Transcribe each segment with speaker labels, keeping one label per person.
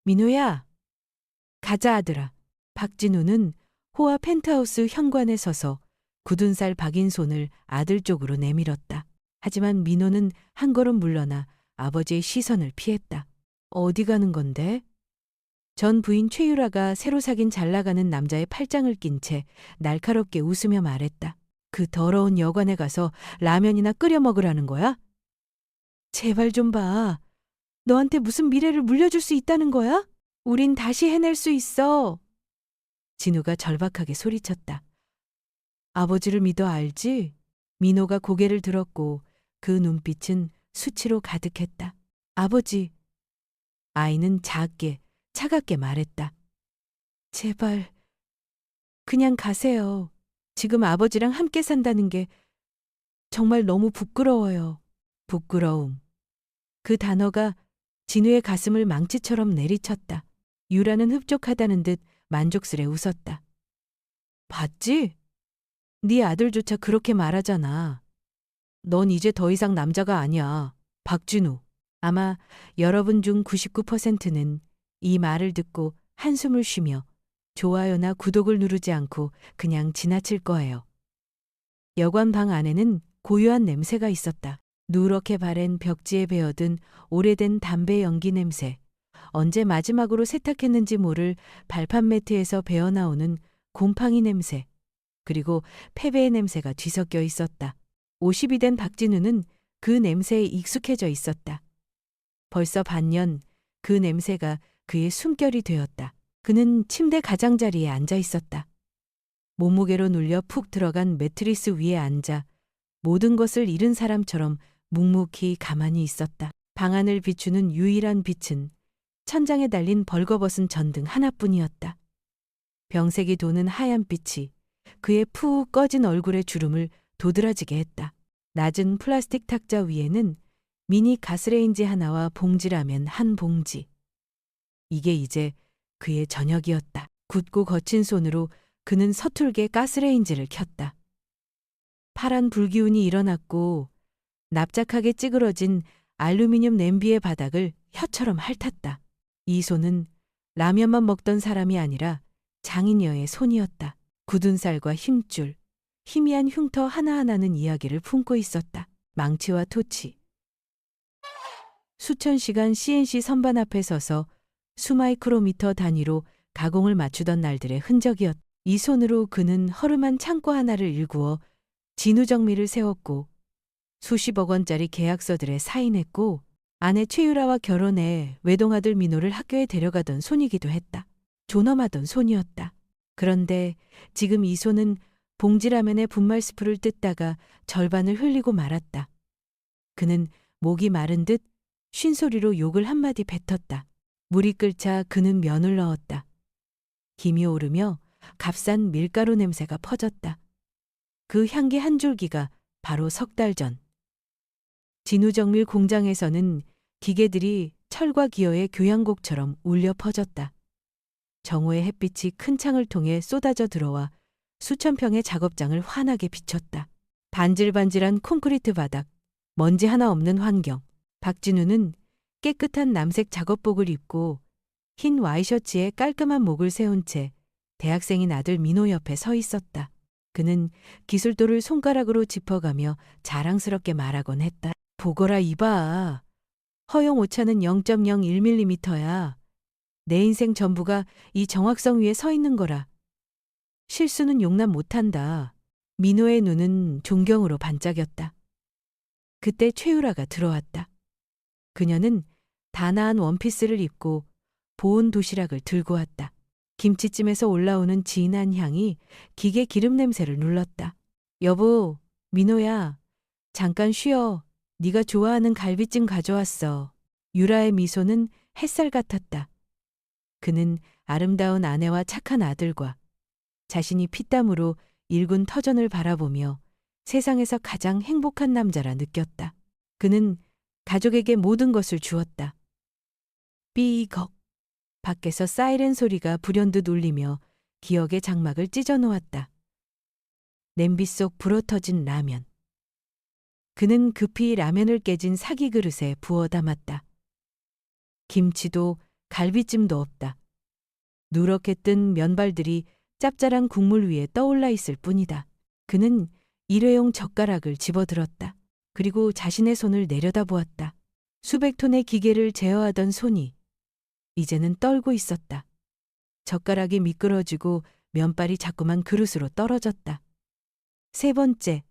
Speaker 1: 민호야, 가자 아들아. 박진우는 호화 펜트하우스 현관에 서서 굳은 살 박인 손을 아들 쪽으로 내밀었다. 하지만 민호는 한 걸음 물러나 아버지의 시선을 피했다. 어디 가는 건데? 전 부인 최유라가 새로 사귄 잘 나가는 남자의 팔짱을 낀 채 날카롭게 웃으며 말했다. 그 더러운 여관에 가서 라면이나 끓여 먹으라는 거야? 제발 좀 봐. 너한테 무슨 미래를 물려줄 수 있다는 거야? 우린 다시 해낼 수 있어. 진우가 절박하게 소리쳤다. 아버지를 믿어 알지? 민호가 고개를 들었고 그 눈빛은 수치로 가득했다. 아버지. 아이는 작게, 차갑게 말했다. 제발, 그냥 가세요. 지금 아버지랑 함께 산다는 게 정말 너무 부끄러워요. 부끄러움. 그 단어가 진우의 가슴을 망치처럼 내리쳤다. 유라는 흡족하다는 듯 만족스레 웃었다. 봤지? 네 아들조차 그렇게 말하잖아. 넌 이제 더 이상 남자가 아니야. 박진우. 아마 여러분 중 99%는 이 말을 듣고 한숨을 쉬며 좋아요나 구독을 누르지 않고 그냥 지나칠 거예요. 여관 방 안에는 고유한 냄새가 있었다. 누렇게 바랜 벽지에 배어든 오래된 담배 연기 냄새. 언제 마지막으로 세탁했는지 모를 발판 매트에서 배어나오는 곰팡이 냄새. 그리고 패배의 냄새가 뒤섞여 있었다. 50이 된 박진우는 그 냄새에 익숙해져 있었다. 벌써 반년 그 냄새가 그의 숨결이 되었다. 그는 침대 가장자리에 앉아 있었다. 몸무게로 눌려 푹 들어간 매트리스 위에 앉아 모든 것을 잃은 사람처럼 묵묵히 가만히 있었다. 방안을 비추는 유일한 빛은 천장에 달린 벌거벗은 전등 하나뿐이었다. 병색이 도는 하얀 빛이 그의 푹 꺼진 얼굴의 주름을 도드라지게 했다. 낮은 플라스틱 탁자 위에는 미니 가스레인지 하나와 봉지라면 한 봉지. 이게 이제 그의 저녁이었다. 굳고 거친 손으로 그는 서툴게 가스레인지를 켰다. 파란 불기운이 일어났고 납작하게 찌그러진 알루미늄 냄비의 바닥을 혀처럼 핥았다. 이 손은 라면만 먹던 사람이 아니라 장인여의 손이었다. 굳은 살과 힘줄, 희미한 흉터 하나하나는 이야기를 품고 있었다. 망치와 토치. 수천 시간 CNC 선반 앞에 서서 수마이크로미터 단위로 가공을 맞추던 날들의 흔적이었다. 이 손으로 그는 허름한 창고 하나를 일구어 진우정미를 세웠고 수십억 원짜리 계약서들에 사인했고 아내 최유라와 결혼해 외동아들 민호를 학교에 데려가던 손이기도 했다. 존엄하던 손이었다. 그런데 지금 이 손은 봉지라면에 분말 스프를 뜯다가 절반을 흘리고 말았다. 그는 목이 마른 듯 쉰소리로 욕을 한마디 뱉었다. 물이 끓자 그는 면을 넣었다. 김이 오르며 값싼 밀가루 냄새가 퍼졌다. 그 향기 한 줄기가 바로 석 달 전. 진우정밀 공장에서는 기계들이 철과 기어의 교향곡처럼 울려 퍼졌다. 정오의 햇빛이 큰 창을 통해 쏟아져 들어와 수천 평의 작업장을 환하게 비췄다. 반질반질한 콘크리트 바닥, 먼지 하나 없는 환경. 박진우는 깨끗한 남색 작업복을 입고 흰 와이셔츠에 깔끔한 목을 세운 채 대학생인 아들 민호 옆에 서 있었다. 그는 기술도를 손가락으로 짚어가며 자랑스럽게 말하곤 했다. 보거라 이봐. 허용 오차는 0.01mm야. 내 인생 전부가 이 정확성 위에 서 있는 거라. 실수는 용납 못한다. 민호의 눈은 존경으로 반짝였다. 그때 최유라가 들어왔다. 그녀는 단아한 원피스를 입고 보온 도시락을 들고 왔다. 김치찜에서 올라오는 진한 향이 기계 기름 냄새를 눌렀다. 여보, 민호야, 잠깐 쉬어. 네가 좋아하는 갈비찜 가져왔어. 유라의 미소는 햇살 같았다. 그는 아름다운 아내와 착한 아들과 자신이 피땀으로 일군 터전을 바라보며 세상에서 가장 행복한 남자라 느꼈다. 그는 가족에게 모든 것을 주었다. 삐걱. 밖에서 사이렌 소리가 불현듯 울리며 기억의 장막을 찢어 놓았다. 냄비 속 불어터진 라면. 그는 급히 라면을 깨진 사기 그릇에 부어 담았다. 김치도 갈비찜도 없다. 누렇게 뜬 면발들이 짭짤한 국물 위에 떠올라 있을 뿐이다. 그는 일회용 젓가락을 집어들었다. 그리고 자신의 손을 내려다보았다. 수백 톤의 기계를 제어하던 손이 이제는 떨고 있었다. 젓가락이 미끄러지고 면발이 자꾸만 그릇으로 떨어졌다. 세 번째,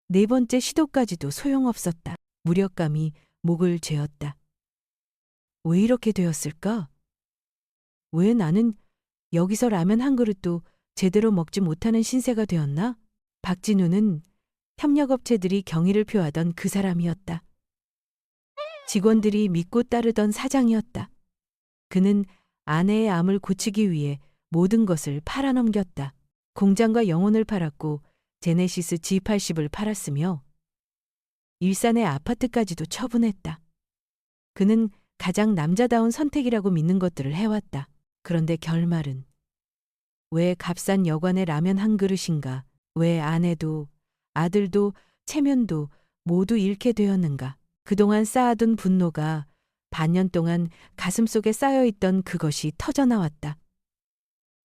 Speaker 1: 네 번째 시도까지도 소용없었다. 무력감이 목을 죄었다. 왜 이렇게 되었을까? 왜 나는 여기서 라면 한 그릇도 제대로 먹지 못하는 신세가 되었나? 박진우는 협력업체들이 경의를 표하던 그 사람이었다. 직원들이 믿고 따르던 사장이었다. 그는 아내의 암을 고치기 위해 모든 것을 팔아넘겼다. 공장과 영혼을 팔았고 제네시스 G80을 팔았으며 일산의 아파트까지도 처분했다. 그는 가장 남자다운 선택이라고 믿는 것들을 해왔다. 그런데 결말은 왜 값싼 여관의 라면 한 그릇인가? 왜 아내도 아들도 체면도 모두 잃게 되었는가? 그동안 쌓아둔 분노가 반년 동안 가슴속에 쌓여있던 그것이 터져나왔다.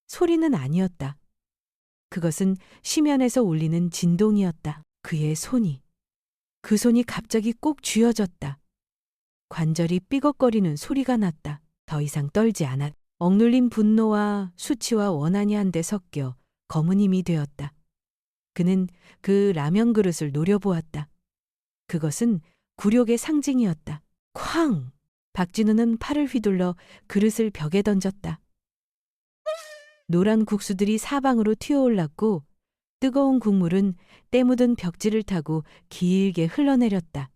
Speaker 1: 소리는 아니었다. 그것은 심연에서 울리는 진동이었다. 그의 손이. 그 손이 갑자기 꼭 쥐어졌다. 관절이 삐걱거리는 소리가 났다. 더 이상 떨지 않았다. 억눌린 분노와 수치와 원한이 한데 섞여 검은 힘이 되었다. 그는 그 라면 그릇을 노려보았다. 그것은 굴욕의 상징이었다. 쾅! 박진우는 팔을 휘둘러 그릇을 벽에 던졌다. 노란 국수들이 사방으로 튀어올랐고 뜨거운 국물은 때 묻은 벽지를 타고 길게 흘러내렸다.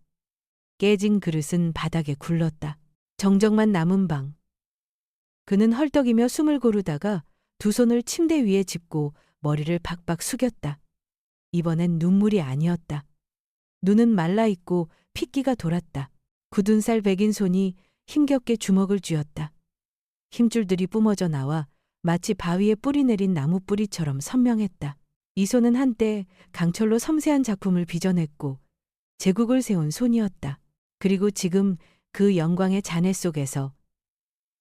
Speaker 1: 깨진 그릇은 바닥에 굴렀다. 정적만 남은 방. 그는 헐떡이며 숨을 고르다가 두 손을 침대 위에 짚고 머리를 박박 숙였다. 이번엔 눈물이 아니었다. 눈은 말라있고 핏기가 돌았다. 굳은 살 백인 손이 힘겹게 주먹을 쥐었다. 힘줄들이 뿜어져 나와 마치 바위에 뿌리 내린 나무 뿌리처럼 선명했다. 이 손은 한때 강철로 섬세한 작품을 빚어냈고 제국을 세운 손이었다. 그리고 지금 그 영광의 잔해 속에서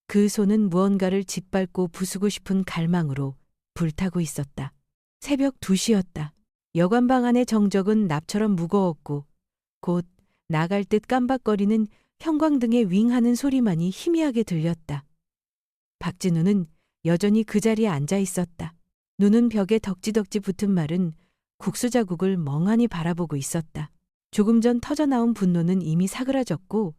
Speaker 1: 그 손은 무언가를 짓밟고 부수고 싶은 갈망으로 불타고 있었다. 새벽 2시였다. 여관방 안의 정적은 납처럼 무거웠고 곧 나갈 듯 깜박거리는 형광등의 윙하는 소리만이 희미하게 들렸다. 박진우는 여전히 그 자리에 앉아 있었다. 눈은 벽에 덕지덕지 붙은 마른 국수 자국을 멍하니 바라보고 있었다. 조금 전 터져나온 분노는 이미 사그라졌고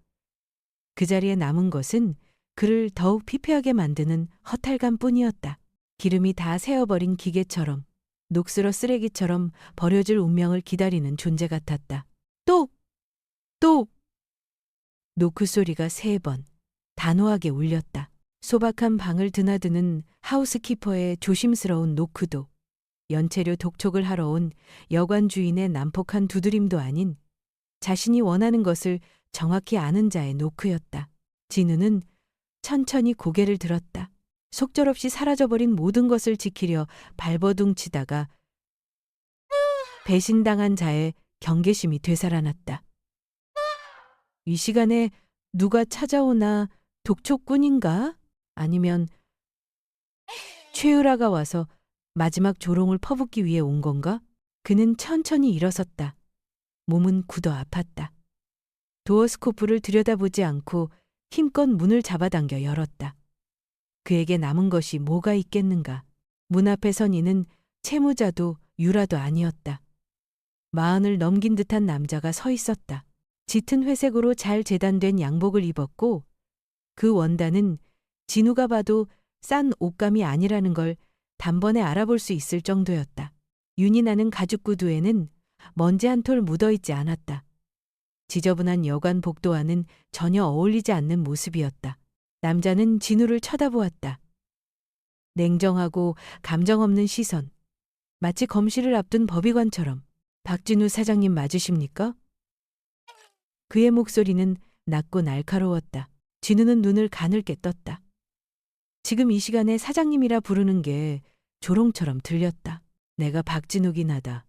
Speaker 1: 그 자리에 남은 것은 그를 더욱 피폐하게 만드는 허탈감뿐이었다. 기름이 다 새어버린 기계처럼 녹슬어 쓰레기처럼 버려질 운명을 기다리는 존재 같았다. 똑! 똑! 노크 소리가 3번 단호하게 울렸다. 소박한 방을 드나드는 하우스키퍼의 조심스러운 노크도 연체료 독촉을 하러 온 여관 주인의 난폭한 두드림도 아닌 자신이 원하는 것을 정확히 아는 자의 노크였다. 진우는 천천히 고개를 들었다. 속절없이 사라져버린 모든 것을 지키려 발버둥치다가 배신당한 자의 경계심이 되살아났다. 이 시간에 누가 찾아오나 독촉꾼인가? 아니면 최유라가 와서 마지막 조롱을 퍼붓기 위해 온 건가? 그는 천천히 일어섰다. 몸은 굳어 아팠다. 도어스코프를 들여다보지 않고 힘껏 문을 잡아당겨 열었다. 그에게 남은 것이 뭐가 있겠는가? 문 앞에 선 이는 채무자도 유라도 아니었다. 40을 넘긴 듯한 남자가 서 있었다. 짙은 회색으로 잘 재단된 양복을 입었고 그 원단은 진우가 봐도 싼 옷감이 아니라는 걸 단번에 알아볼 수 있을 정도였다. 윤이 나는 가죽 구두에는 먼지 한 톨 묻어있지 않았다. 지저분한 여관 복도와는 전혀 어울리지 않는 모습이었다. 남자는 진우를 쳐다보았다. 냉정하고 감정 없는 시선. 마치 검시를 앞둔 법의관처럼. 박진우 사장님 맞으십니까? 그의 목소리는 낮고 날카로웠다. 진우는 눈을 가늘게 떴다. 지금 이 시간에 사장님이라 부르는 게 조롱처럼 들렸다. 내가 박진우긴 하다.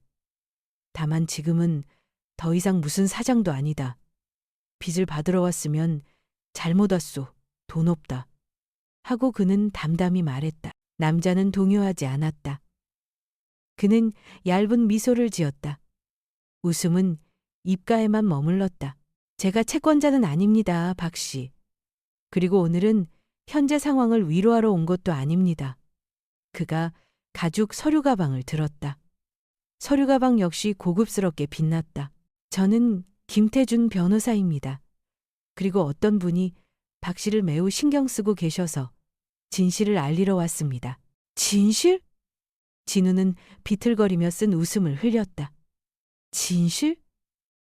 Speaker 1: 다만 지금은 더 이상 무슨 사장도 아니다. 빚을 받으러 왔으면 잘못 왔소. 돈 없다. 하고 그는 담담히 말했다. 남자는 동요하지 않았다. 그는 얇은 미소를 지었다. 웃음은 입가에만 머물렀다. 제가 채권자는 아닙니다, 박 씨. 그리고 오늘은 현재 상황을 위로하러 온 것도 아닙니다. 그가 가죽 서류 가방을 들었다. 서류 가방 역시 고급스럽게 빛났다. 저는 김태준 변호사입니다. 그리고 어떤 분이 박 씨를 매우 신경 쓰고 계셔서 진실을 알리러 왔습니다. 진실? 진우는 비틀거리며 쓴 웃음을 흘렸다. 진실?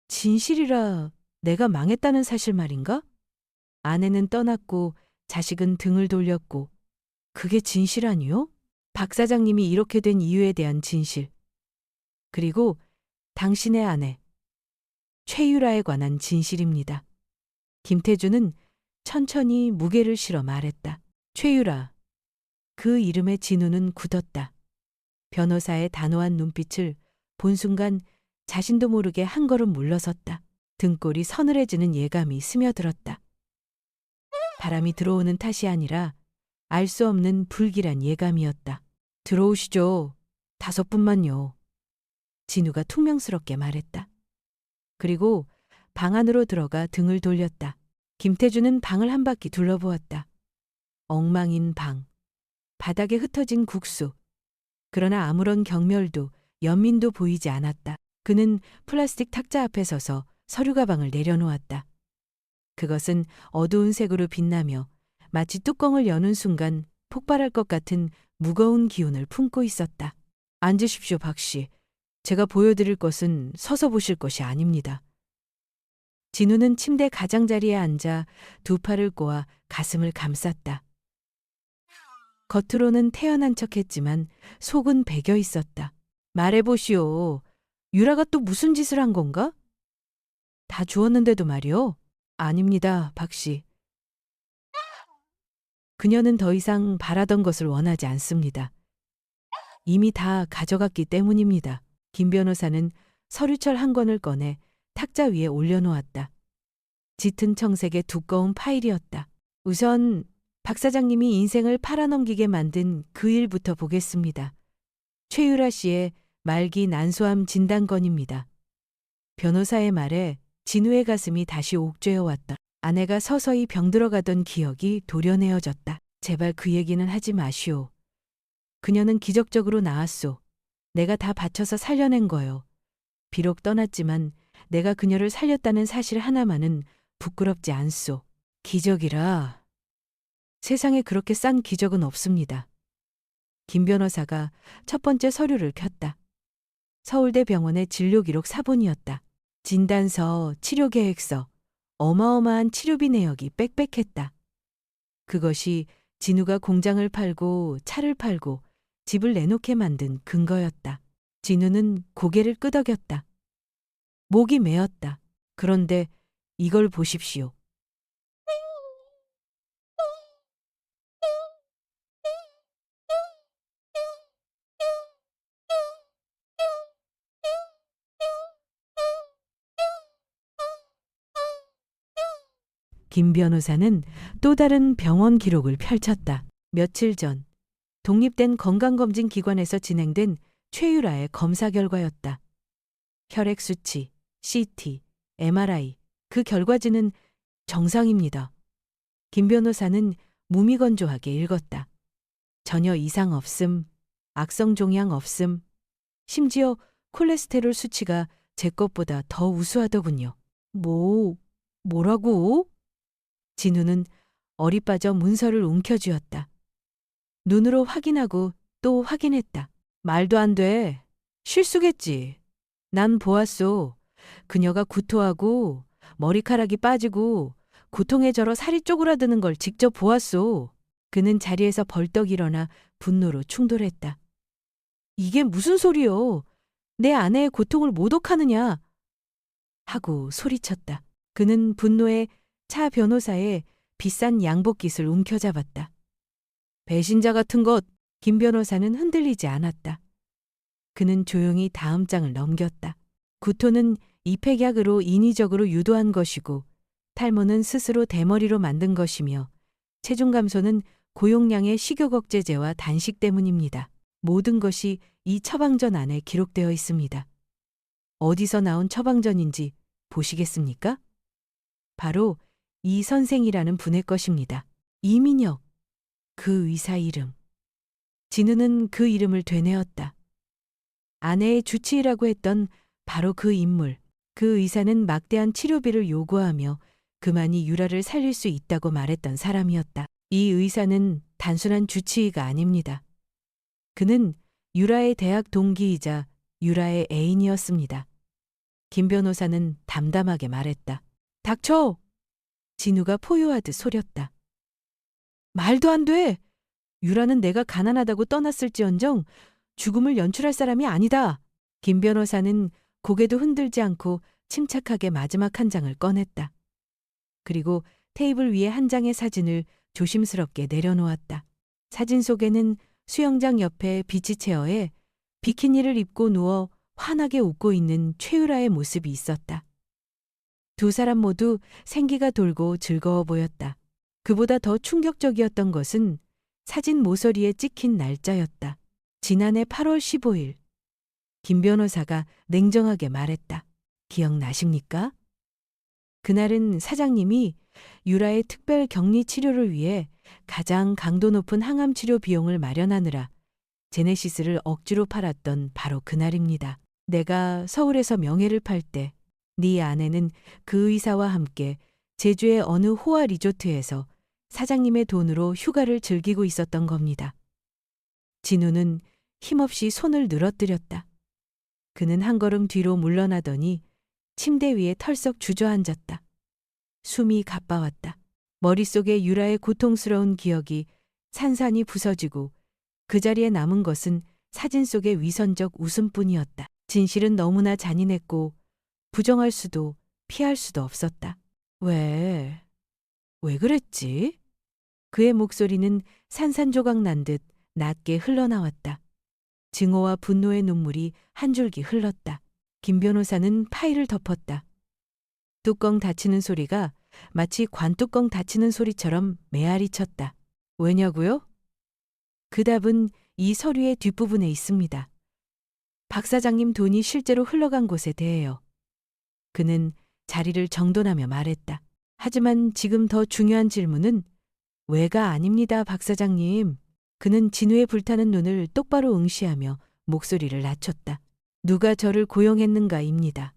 Speaker 1: 진실이라 내가 망했다는 사실 말인가? 아내는 떠났고 자식은 등을 돌렸고 그게 진실 아니요? 박 사장님이 이렇게 된 이유에 대한 진실. 그리고 당신의 아내 최유라에 관한 진실입니다. 김태준은 천천히 무게를 실어 말했다. 최유라. 그 이름에 진우는 굳었다. 변호사의 단호한 눈빛을 본 순간 자신도 모르게 한 걸음 물러섰다. 등골이 서늘해지는 예감이 스며들었다. 바람이 들어오는 탓이 아니라 알 수 없는 불길한 예감이었다. 들어오시죠. 5분만요. 진우가 퉁명스럽게 말했다. 그리고 방 안으로 들어가 등을 돌렸다. 김태준은 방을 한 바퀴 둘러보았다. 엉망인 방, 바닥에 흩어진 국수. 그러나 아무런 경멸도 연민도 보이지 않았다. 그는 플라스틱 탁자 앞에 서서 서류 가방을 내려놓았다. 그것은 어두운 색으로 빛나며 마치 뚜껑을 여는 순간 폭발할 것 같은 무거운 기운을 품고 있었다. 앉으십시오, 박 씨. 제가 보여드릴 것은 서서 보실 것이 아닙니다. 진우는 침대 가장자리에 앉아 두 팔을 꼬아 가슴을 감쌌다. 겉으로는 태연한 척했지만 속은 배겨 있었다. 말해보시오. 유라가 또 무슨 짓을 한 건가? 다 주었는데도 말이오. 아닙니다, 박 씨. 그녀는 더 이상 바라던 것을 원하지 않습니다. 이미 다 가져갔기 때문입니다. 김 변호사는 서류철 한 권을 꺼내 탁자 위에 올려놓았다. 짙은 청색의 두꺼운 파일이었다. 우선 박 사장님이 인생을 팔아넘기게 만든 그 일부터 보겠습니다. 최유라 씨의 말기 난소암 진단건입니다. 변호사의 말에 진우의 가슴이 다시 옥죄어 왔다. 아내가 서서히 병들어가던 기억이 도려내어졌다. 제발 그 얘기는 하지 마시오. 그녀는 기적적으로 나았소. 내가 다 바쳐서 살려낸 거요. 비록 떠났지만 내가 그녀를 살렸다는 사실 하나만은 부끄럽지 않소. 기적이라. 세상에 그렇게 싼 기적은 없습니다. 김 변호사가 첫 번째 서류를 폈다. 서울대 병원의 진료기록 사본이었다. 진단서, 치료계획서, 어마어마한 치료비 내역이 빽빽했다. 그것이 진우가 공장을 팔고 차를 팔고 집을 내놓게 만든 근거였다. 진우는 고개를 끄덕였다. 목이 메었다. 그런데 이걸 보십시오. 김 변호사는 또 다른 병원 기록을 펼쳤다. 며칠 전 독립된 건강검진 기관에서 진행된 최유라의 검사 결과였다. 혈액 수치, CT, MRI, 그 결과지는 정상입니다. 김 변호사는 무미건조하게 읽었다. 전혀 이상 없음, 악성 종양 없음, 심지어 콜레스테롤 수치가 제 것보다 더 우수하더군요. 뭐라고? 진우는 어리 빠져 문서를 움켜쥐었다. 눈으로 확인하고 또 확인했다. 말도 안 돼. 실수겠지. 난 보았소. 그녀가 구토하고 머리카락이 빠지고 고통에 절어 살이 쪼그라드는 걸 직접 보았소. 그는 자리에서 벌떡 일어나 분노로 충돌했다. 이게 무슨 소리요? 내 아내의 고통을 모독하느냐? 하고 소리쳤다. 그는 분노에 차 변호사의 비싼 양복깃을 움켜잡았다. 배신자 같은 것. 김 변호사는 흔들리지 않았다. 그는 조용히 다음 장을 넘겼다. 구토는 입핵약으로 인위적으로 유도한 것이고 탈모는 스스로 대머리로 만든 것이며 체중 감소는 고용량의 식욕 억제제와 단식 때문입니다. 모든 것이 이 처방전 안에 기록되어 있습니다. 어디서 나온 처방전인지 보시겠습니까? 바로 이 선생이라는 분의 것입니다. 이민혁, 그 의사 이름. 진우는 그 이름을 되뇌었다. 아내의 주치의라고 했던 바로 그 인물. 그 의사는 막대한 치료비를 요구하며 그만이 유라를 살릴 수 있다고 말했던 사람이었다. 이 의사는 단순한 주치의가 아닙니다. 그는 유라의 대학 동기이자 유라의 애인이었습니다. 김 변호사는 담담하게 말했다. 닥쳐! 진우가 포효하듯 소렸다. 말도 안 돼! 유라는 내가 가난하다고 떠났을지언정 죽음을 연출할 사람이 아니다. 김 변호사는 고개도 흔들지 않고 침착하게 마지막 한 장을 꺼냈다. 그리고 테이블 위에 한 장의 사진을 조심스럽게 내려놓았다. 사진 속에는 수영장 옆에 비치 체어에 비키니를 입고 누워 환하게 웃고 있는 최유라의 모습이 있었다. 두 사람 모두 생기가 돌고 즐거워 보였다. 그보다 더 충격적이었던 것은 사진 모서리에 찍힌 날짜였다. 지난해 8월 15일. 김 변호사가 냉정하게 말했다. 기억나십니까? 그날은 사장님이 유라의 특별 격리 치료를 위해 가장 강도 높은 항암 치료 비용을 마련하느라 제네시스를 억지로 팔았던 바로 그날입니다. 내가 서울에서 명예를 팔 때 네 아내는 그 의사와 함께 제주의 어느 호화 리조트에서 사장님의 돈으로 휴가를 즐기고 있었던 겁니다. 진우는 힘없이 손을 늘어뜨렸다. 그는 한 걸음 뒤로 물러나더니 침대 위에 털썩 주저앉았다. 숨이 가빠왔다. 머릿속에 유라의 고통스러운 기억이 산산이 부서지고 그 자리에 남은 것은 사진 속의 위선적 웃음뿐이었다. 진실은 너무나 잔인했고 부정할 수도 피할 수도 없었다. 왜 그랬지? 그의 목소리는 산산조각 난 듯 낮게 흘러나왔다. 증오와 분노의 눈물이 한 줄기 흘렀다. 김 변호사는 파일을 덮었다. 뚜껑 닫히는 소리가 마치 관뚜껑 닫히는 소리처럼 메아리 쳤다. 왜냐고요? 그 답은 이 서류의 뒷부분에 있습니다. 박 사장님 돈이 실제로 흘러간 곳에 대해요. 그는 자리를 정돈하며 말했다. 하지만 지금 더 중요한 질문은 왜가 아닙니다, 박 사장님. 그는 진우의 불타는 눈을 똑바로 응시하며 목소리를 낮췄다. 누가 저를 고용했는가입니다.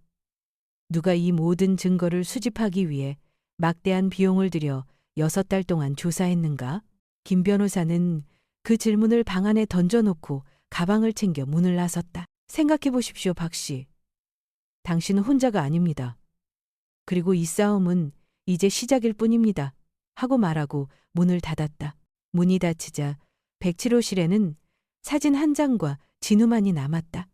Speaker 1: 누가 이 모든 증거를 수집하기 위해 막대한 비용을 들여 6달 동안 조사했는가? 김 변호사는 그 질문을 방 안에 던져놓고 가방을 챙겨 문을 나섰다. 생각해 보십시오, 박 씨. 당신은 혼자가 아닙니다. 그리고 이 싸움은 이제 시작일 뿐입니다. 하고 말하고 문을 닫았다. 문이 닫히자 107호실에는 사진 한 장과 진우만이 남았다.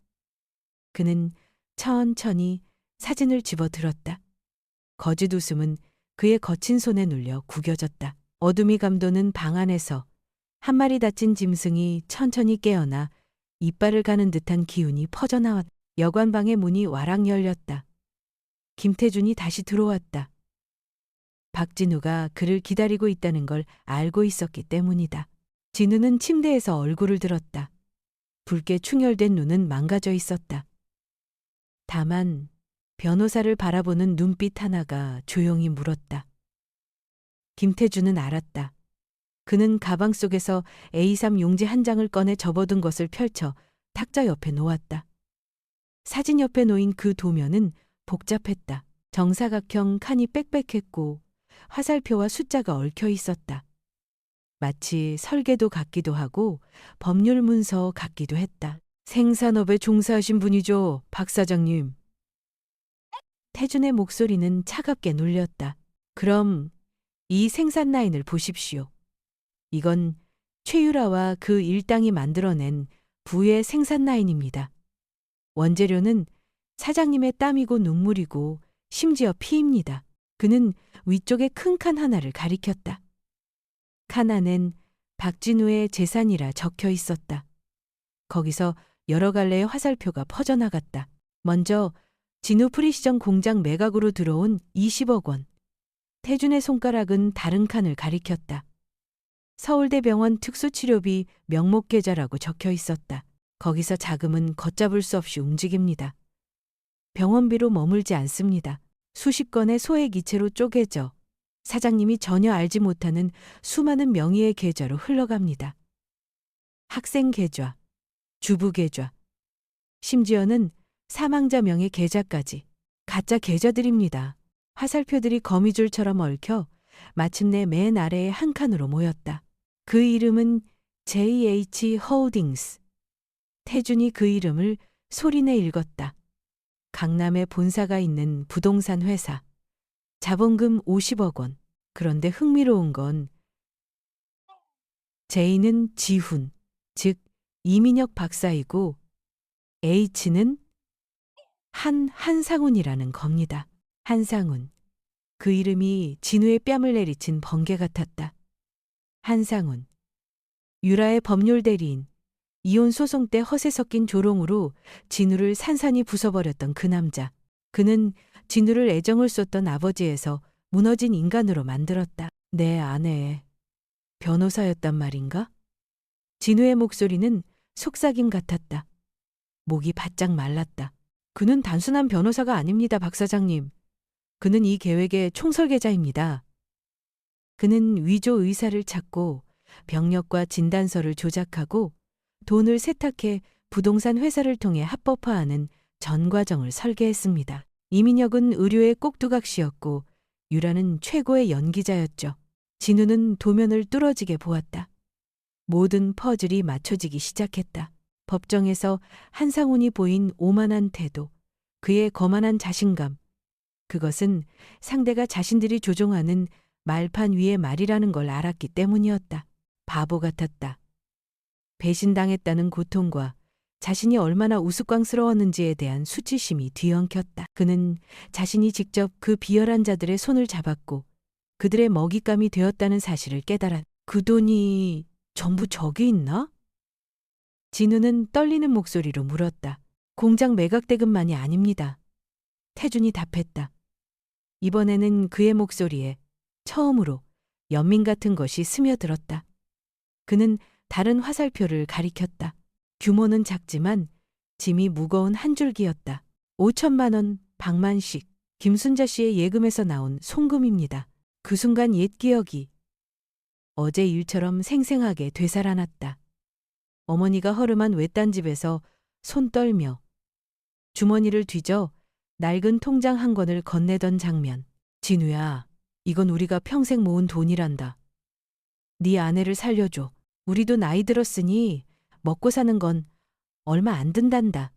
Speaker 1: 그는 천천히 사진을 집어들었다. 거짓 웃음은 그의 거친 손에 눌려 구겨졌다. 어둠이 감도는 방 안에서 한 마리 다친 짐승이 천천히 깨어나 이빨을 가는 듯한 기운이 퍼져나왔다. 여관방의 문이 와락 열렸다. 김태준이 다시 들어왔다. 박진우가 그를 기다리고 있다는 걸 알고 있었기 때문이다. 진우는 침대에서 얼굴을 들었다. 붉게 충혈된 눈은 망가져 있었다. 다만 변호사를 바라보는 눈빛 하나가 조용히 물었다. 김태준은 알았다. 그는 가방 속에서 A3 용지 한 장을 꺼내 접어둔 것을 펼쳐 탁자 옆에 놓았다. 사진 옆에 놓인 그 도면은 복잡했다. 정사각형 칸이 빽빽했고 화살표와 숫자가 얽혀 있었다. 마치 설계도 같기도 하고 법률 문서 같기도 했다. 생산업에 종사하신 분이죠, 박 사장님. 태준의 목소리는 차갑게 눌렸다. 그럼 이 생산 라인을 보십시오. 이건 최유라와 그 일당이 만들어낸 부의 생산 라인입니다. 원재료는 사장님의 땀이고 눈물이고 심지어 피입니다. 그는 위쪽에 큰 칸 하나를 가리켰다. 칸 안엔 박진우의 재산이라 적혀 있었다. 거기서 여러 갈래의 화살표가 퍼져나갔다. 먼저 진우 프리시전 공장 매각으로 들어온 20억 원. 태준의 손가락은 다른 칸을 가리켰다. 서울대병원 특수치료비 명목계좌라고 적혀 있었다. 거기서 자금은 걷잡을 수 없이 움직입니다. 병원비로 머물지 않습니다. 수십 건의 소액 이체로 쪼개져 사장님이 전혀 알지 못하는 수많은 명의의 계좌로 흘러갑니다. 학생 계좌, 주부 계좌, 심지어는 사망자 명의 계좌까지 가짜 계좌들입니다. 화살표들이 거미줄처럼 얽혀 마침내 맨 아래에 한 칸으로 모였다. 그 이름은 JH 홀딩스. 태준이 그 이름을 소리내 읽었다. 강남에 본사가 있는 부동산 회사. 자본금 50억 원. 그런데 흥미로운 건 J는 지훈, 즉 이민혁 박사이고 H는 한상훈이라는 겁니다. 한상훈. 그 이름이 진우의 뺨을 내리친 번개 같았다. 한상훈. 유라의 법률 대리인. 이혼 소송 때 허세 섞인 조롱으로 진우를 산산이 부숴버렸던 그 남자. 그는 진우를 애정을 쏟던 아버지에서 무너진 인간으로 만들었다. 내 아내. 변호사였단 말인가? 진우의 목소리는 속삭임 같았다. 목이 바짝 말랐다. 그는 단순한 변호사가 아닙니다, 박 사장님. 그는 이 계획의 총설계자입니다. 그는 위조 의사를 찾고 병력과 진단서를 조작하고 돈을 세탁해 부동산 회사를 통해 합법화하는 전 과정을 설계했습니다. 이민혁은 의료의 꼭두각시였고 유라는 최고의 연기자였죠. 진우는 도면을 뚫어지게 보았다. 모든 퍼즐이 맞춰지기 시작했다. 법정에서 한상훈이 보인 오만한 태도, 그의 거만한 자신감, 그것은 상대가 자신들이 조종하는 말판 위의 말이라는 걸 알았기 때문이었다. 바보 같았다. 배신당했다는 고통과 자신이 얼마나 우스꽝스러웠는지에 대한 수치심이 뒤엉켰다. 그는 자신이 직접 그 비열한 자들의 손을 잡았고 그들의 먹잇감이 되었다는 사실을 깨달았다. 그 돈이 전부 저기 있나? 진우는 떨리는 목소리로 물었다. 공장 매각 대금만이 아닙니다. 태준이 답했다. 이번에는 그의 목소리에 처음으로 연민 같은 것이 스며들었다. 그는 다른 화살표를 가리켰다. 규모는 작지만 짐이 무거운 한 줄기였다. 5천만 원, 박만식, 김순자 씨의 예금에서 나온 송금입니다. 그 순간 옛 기억이 어제 일처럼 생생하게 되살아났다. 어머니가 허름한 외딴 집에서 손 떨며 주머니를 뒤져 낡은 통장 한 권을 건네던 장면. 진우야, 이건 우리가 평생 모은 돈이란다. 네 아내를 살려줘. 우리도 나이 들었으니 먹고 사는 건 얼마 안 든단다.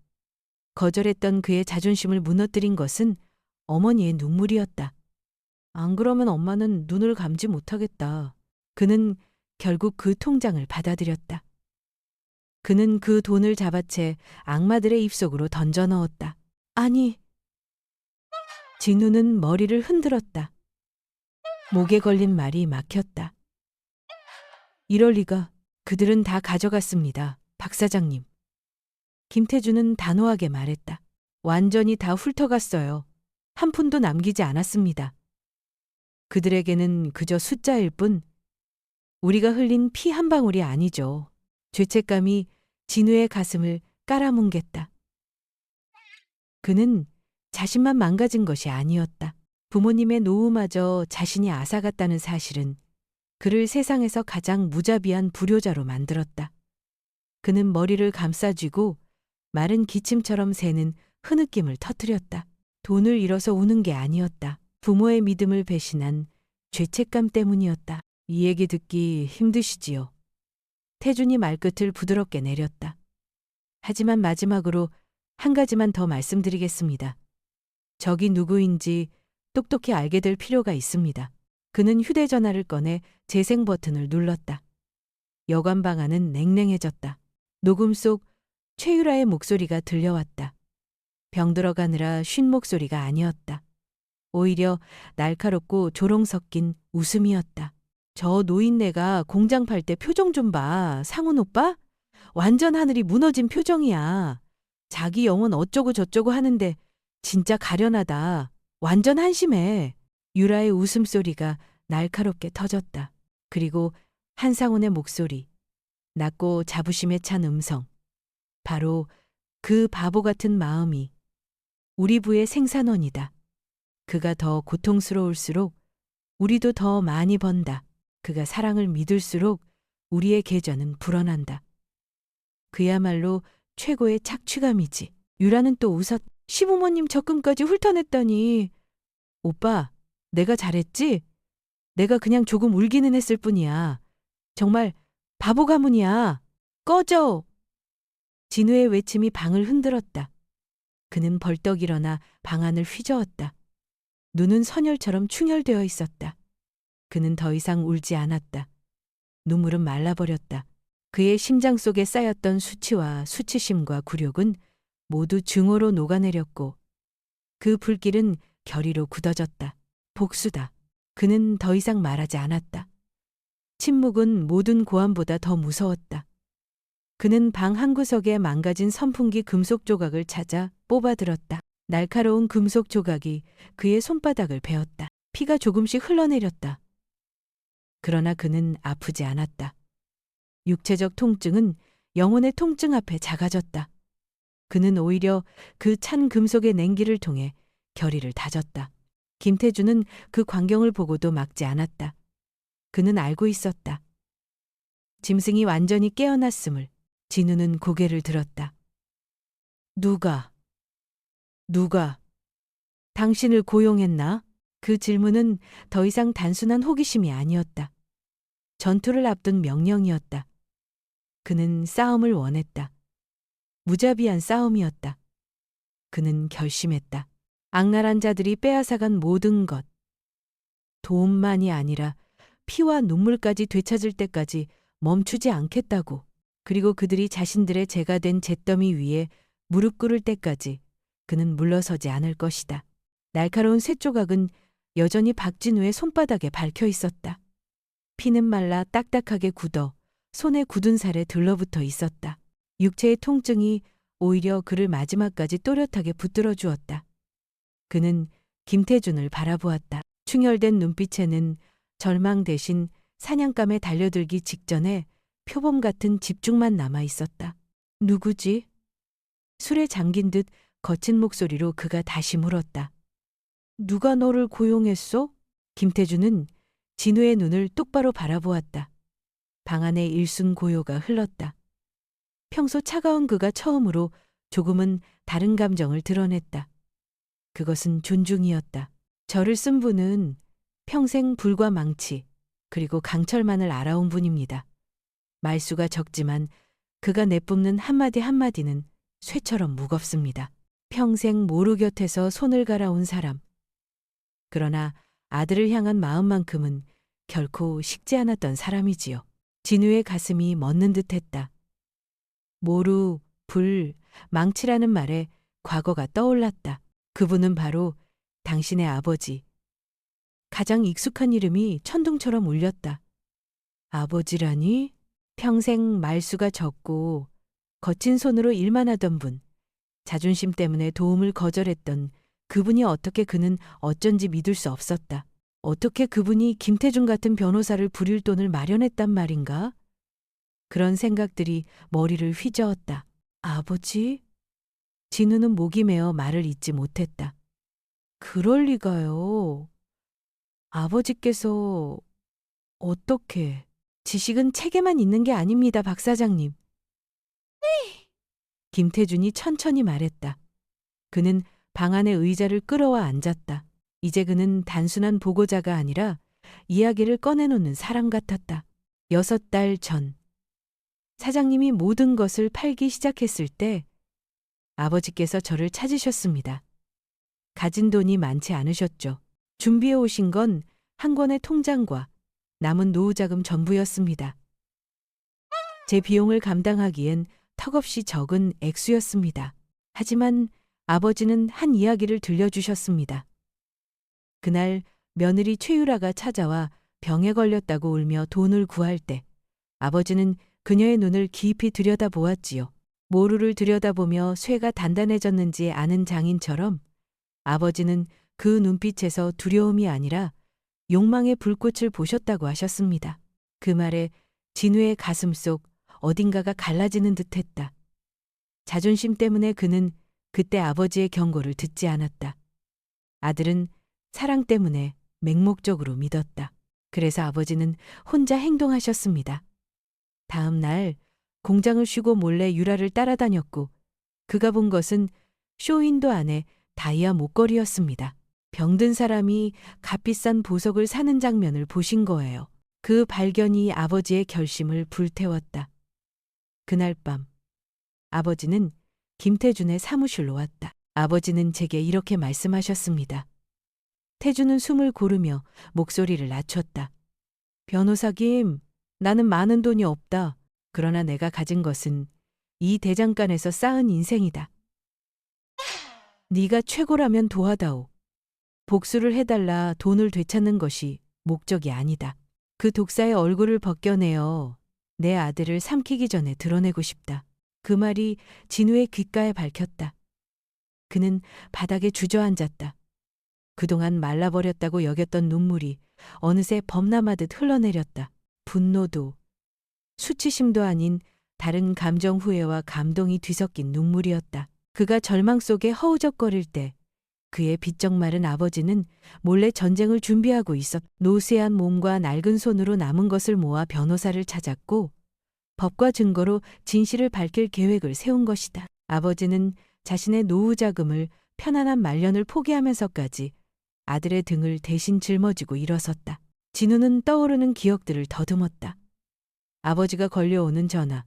Speaker 1: 거절했던 그의 자존심을 무너뜨린 것은 어머니의 눈물이었다. 안 그러면 엄마는 눈을 감지 못하겠다. 그는 결국 그 통장을 받아들였다. 그는 그 돈을 잡아채 악마들의 입속으로 던져 넣었다. 아니. 진우는 머리를 흔들었다. 목에 걸린 말이 막혔다. 이럴 리가. 그들은 다 가져갔습니다. 박 사장님. 김태준은 단호하게 말했다. 완전히 다 훑어갔어요. 한 푼도 남기지 않았습니다. 그들에게는 그저 숫자일 뿐 우리가 흘린 피 한 방울이 아니죠. 죄책감이 진우의 가슴을 깔아뭉갰다. 그는 자신만 망가진 것이 아니었다. 부모님의 노후마저 자신이 앗아갔다는 사실은 그를 세상에서 가장 무자비한 불효자로 만들었다. 그는 머리를 감싸쥐고 마른 기침처럼 새는 흐느낌을 터뜨렸다. 돈을 잃어서 우는 게 아니었다. 부모의 믿음을 배신한 죄책감 때문이었다. 이 얘기 듣기 힘드시지요. 태준이 말끝을 부드럽게 내렸다. 하지만 마지막으로 한 가지만 더 말씀드리겠습니다. 적이 누구인지 똑똑히 알게 될 필요가 있습니다. 그는 휴대전화를 꺼내 재생 버튼을 눌렀다. 여관방 안은 냉랭해졌다. 녹음 속 최유라의 목소리가 들려왔다. 병들어가느라 쉰 목소리가 아니었다. 오히려 날카롭고 조롱 섞인 웃음이었다. 저 노인네가 공장 팔 때 표정 좀 봐. 상훈 오빠? 완전 하늘이 무너진 표정이야. 자기 영혼 어쩌고 저쩌고 하는데 진짜 가련하다. 완전 한심해. 유라의 웃음소리가 날카롭게 터졌다. 그리고 한상훈의 목소리, 낮고 자부심에 찬 음성. 바로 그 바보 같은 마음이 우리 부의 생산원이다. 그가 더 고통스러울수록 우리도 더 많이 번다. 그가 사랑을 믿을수록 우리의 계좌는 불어난다. 그야말로 최고의 착취감이지. 유라는 또 웃었. 시부모님 적금까지 훑어냈다니. 오빠, 내가 잘했지? 내가 그냥 조금 울기는 했을 뿐이야. 정말 바보 가문이야. 꺼져! 진우의 외침이 방을 흔들었다. 그는 벌떡 일어나 방 안을 휘저었다. 눈은 선혈처럼 충혈되어 있었다. 그는 더 이상 울지 않았다. 눈물은 말라버렸다. 그의 심장 속에 쌓였던 수치와 수치심과 굴욕은 모두 증오로 녹아내렸고 그 불길은 결의로 굳어졌다. 복수다. 그는 더 이상 말하지 않았다. 침묵은 모든 고함보다 더 무서웠다. 그는 방 한구석에 망가진 선풍기 금속 조각을 찾아 뽑아들었다. 날카로운 금속 조각이 그의 손바닥을 베었다. 피가 조금씩 흘러내렸다. 그러나 그는 아프지 않았다. 육체적 통증은 영혼의 통증 앞에 작아졌다. 그는 오히려 그 찬 금속의 냉기를 통해 결의를 다졌다. 김태주는 그 광경을 보고도 막지 않았다. 그는 알고 있었다. 짐승이 완전히 깨어났음을. 진우는 고개를 들었다. 누가 당신을 고용했나? 그 질문은 더 이상 단순한 호기심이 아니었다. 전투를 앞둔 명령이었다. 그는 싸움을 원했다. 무자비한 싸움이었다. 그는 결심했다. 악랄한 자들이 빼앗아간 모든 것, 돈만이 아니라 피와 눈물까지 되찾을 때까지 멈추지 않겠다고. 그리고 그들이 자신들의 죄가 된 잿더미 위에 무릎 꿇을 때까지 그는 물러서지 않을 것이다. 날카로운 쇳조각은 여전히 박진우의 손바닥에 박혀 있었다. 피는 말라 딱딱하게 굳어 손의 굳은 살에 들러붙어 있었다. 육체의 통증이 오히려 그를 마지막까지 또렷하게 붙들어 주었다. 그는 김태준을 바라보았다. 충혈된 눈빛에는 절망 대신 사냥감에 달려들기 직전에 표범 같은 집중만 남아 있었다. 누구지? 술에 잠긴 듯 거친 목소리로 그가 다시 물었다. 누가 너를 고용했소? 김태준은 진우의 눈을 똑바로 바라보았다. 방 안에 일순 고요가 흘렀다. 평소 차가운 그가 처음으로 조금은 다른 감정을 드러냈다. 그것은 존중이었다. 저를 쓴 분은 평생 불과 망치 그리고 강철만을 알아온 분입니다. 말수가 적지만 그가 내뿜는 한마디 한마디는 쇠처럼 무겁습니다. 평생 모루 곁에서 손을 갈아온 사람. 그러나 아들을 향한 마음만큼은 결코 식지 않았던 사람이지요. 진우의 가슴이 멎는 듯했다. 모루, 불, 망치라는 말에 과거가 떠올랐다. 그분은 바로 당신의 아버지. 가장 익숙한 이름이 천둥처럼 울렸다. 아버지라니? 평생 말수가 적고 거친 손으로 일만 하던 분. 자존심 때문에 도움을 거절했던 그분이 어떻게 그는 어쩐지 믿을 수 없었다. 어떻게 그분이 김태준 같은 변호사를 부릴 돈을 마련했단 말인가? 그런 생각들이 머리를 휘저었다. 아버지? 진우는 목이 메어 말을 잇지 못했다. 그럴 리가요. 아버지께서 어떻게? 지식은 책에만 있는 게 아닙니다, 박 사장님. 김태준이 천천히 말했다. 그는 방 안의 의자를 끌어와 앉았다. 이제 그는 단순한 보고자가 아니라 이야기를 꺼내놓는 사람 같았다. 6달 전, 사장님이 모든 것을 팔기 시작했을 때 아버지께서 저를 찾으셨습니다. 가진 돈이 많지 않으셨죠. 준비해 오신 건 한 권의 통장과 남은 노후자금 전부였습니다. 제 비용을 감당하기엔 턱없이 적은 액수였습니다. 하지만 아버지는 한 이야기를 들려주셨습니다. 그날 며느리 최유라가 찾아와 병에 걸렸다고 울며 돈을 구할 때 아버지는 그녀의 눈을 깊이 들여다보았지요. 모루를 들여다보며 쇠가 단단해졌는지 아는 장인처럼 아버지는 그 눈빛에서 두려움이 아니라 욕망의 불꽃을 보셨다고 하셨습니다. 그 말에 진우의 가슴속 어딘가가 갈라지는 듯했다. 자존심 때문에 그는 그때 아버지의 경고를 듣지 않았다. 아들은 사랑 때문에 맹목적으로 믿었다. 그래서 아버지는 혼자 행동하셨습니다. 다음 날 공장을 쉬고 몰래 유라를 따라다녔고 그가 본 것은 쇼윈도 안에 다이아 목걸이였습니다. 병든 사람이 값비싼 보석을 사는 장면을 보신 거예요. 그 발견이 아버지의 결심을 불태웠다. 그날 밤 아버지는 김태준의 사무실로 왔다. 아버지는 제게 이렇게 말씀하셨습니다. 태준은 숨을 고르며 목소리를 낮췄다. 변호사 김, 나는 많은 돈이 없다. 그러나 내가 가진 것은 이 대장간에서 쌓은 인생이다. 네가 최고라면 도와다오. 복수를 해달라 돈을 되찾는 것이 목적이 아니다. 그 독사의 얼굴을 벗겨내어 내 아들을 삼키기 전에 드러내고 싶다. 그 말이 진우의 귓가에 밝혔다. 그는 바닥에 주저앉았다. 그동안 말라버렸다고 여겼던 눈물이 어느새 범람하듯 흘러내렸다. 분노도 수치심도 아닌 다른 감정 후회와 감동이 뒤섞인 눈물이었다. 그가 절망 속에 허우적거릴 때 그의 비쩍 마른 아버지는 몰래 전쟁을 준비하고 노쇠한 몸과 낡은 손으로 남은 것을 모아 변호사를 찾았고 법과 증거로 진실을 밝힐 계획을 세운 것이다. 아버지는 자신의 노후 자금을 편안한 말년을 포기하면서까지 아들의 등을 대신 짊어지고 일어섰다. 진우는 떠오르는 기억들을 더듬었다. 아버지가 걸려오는 전화,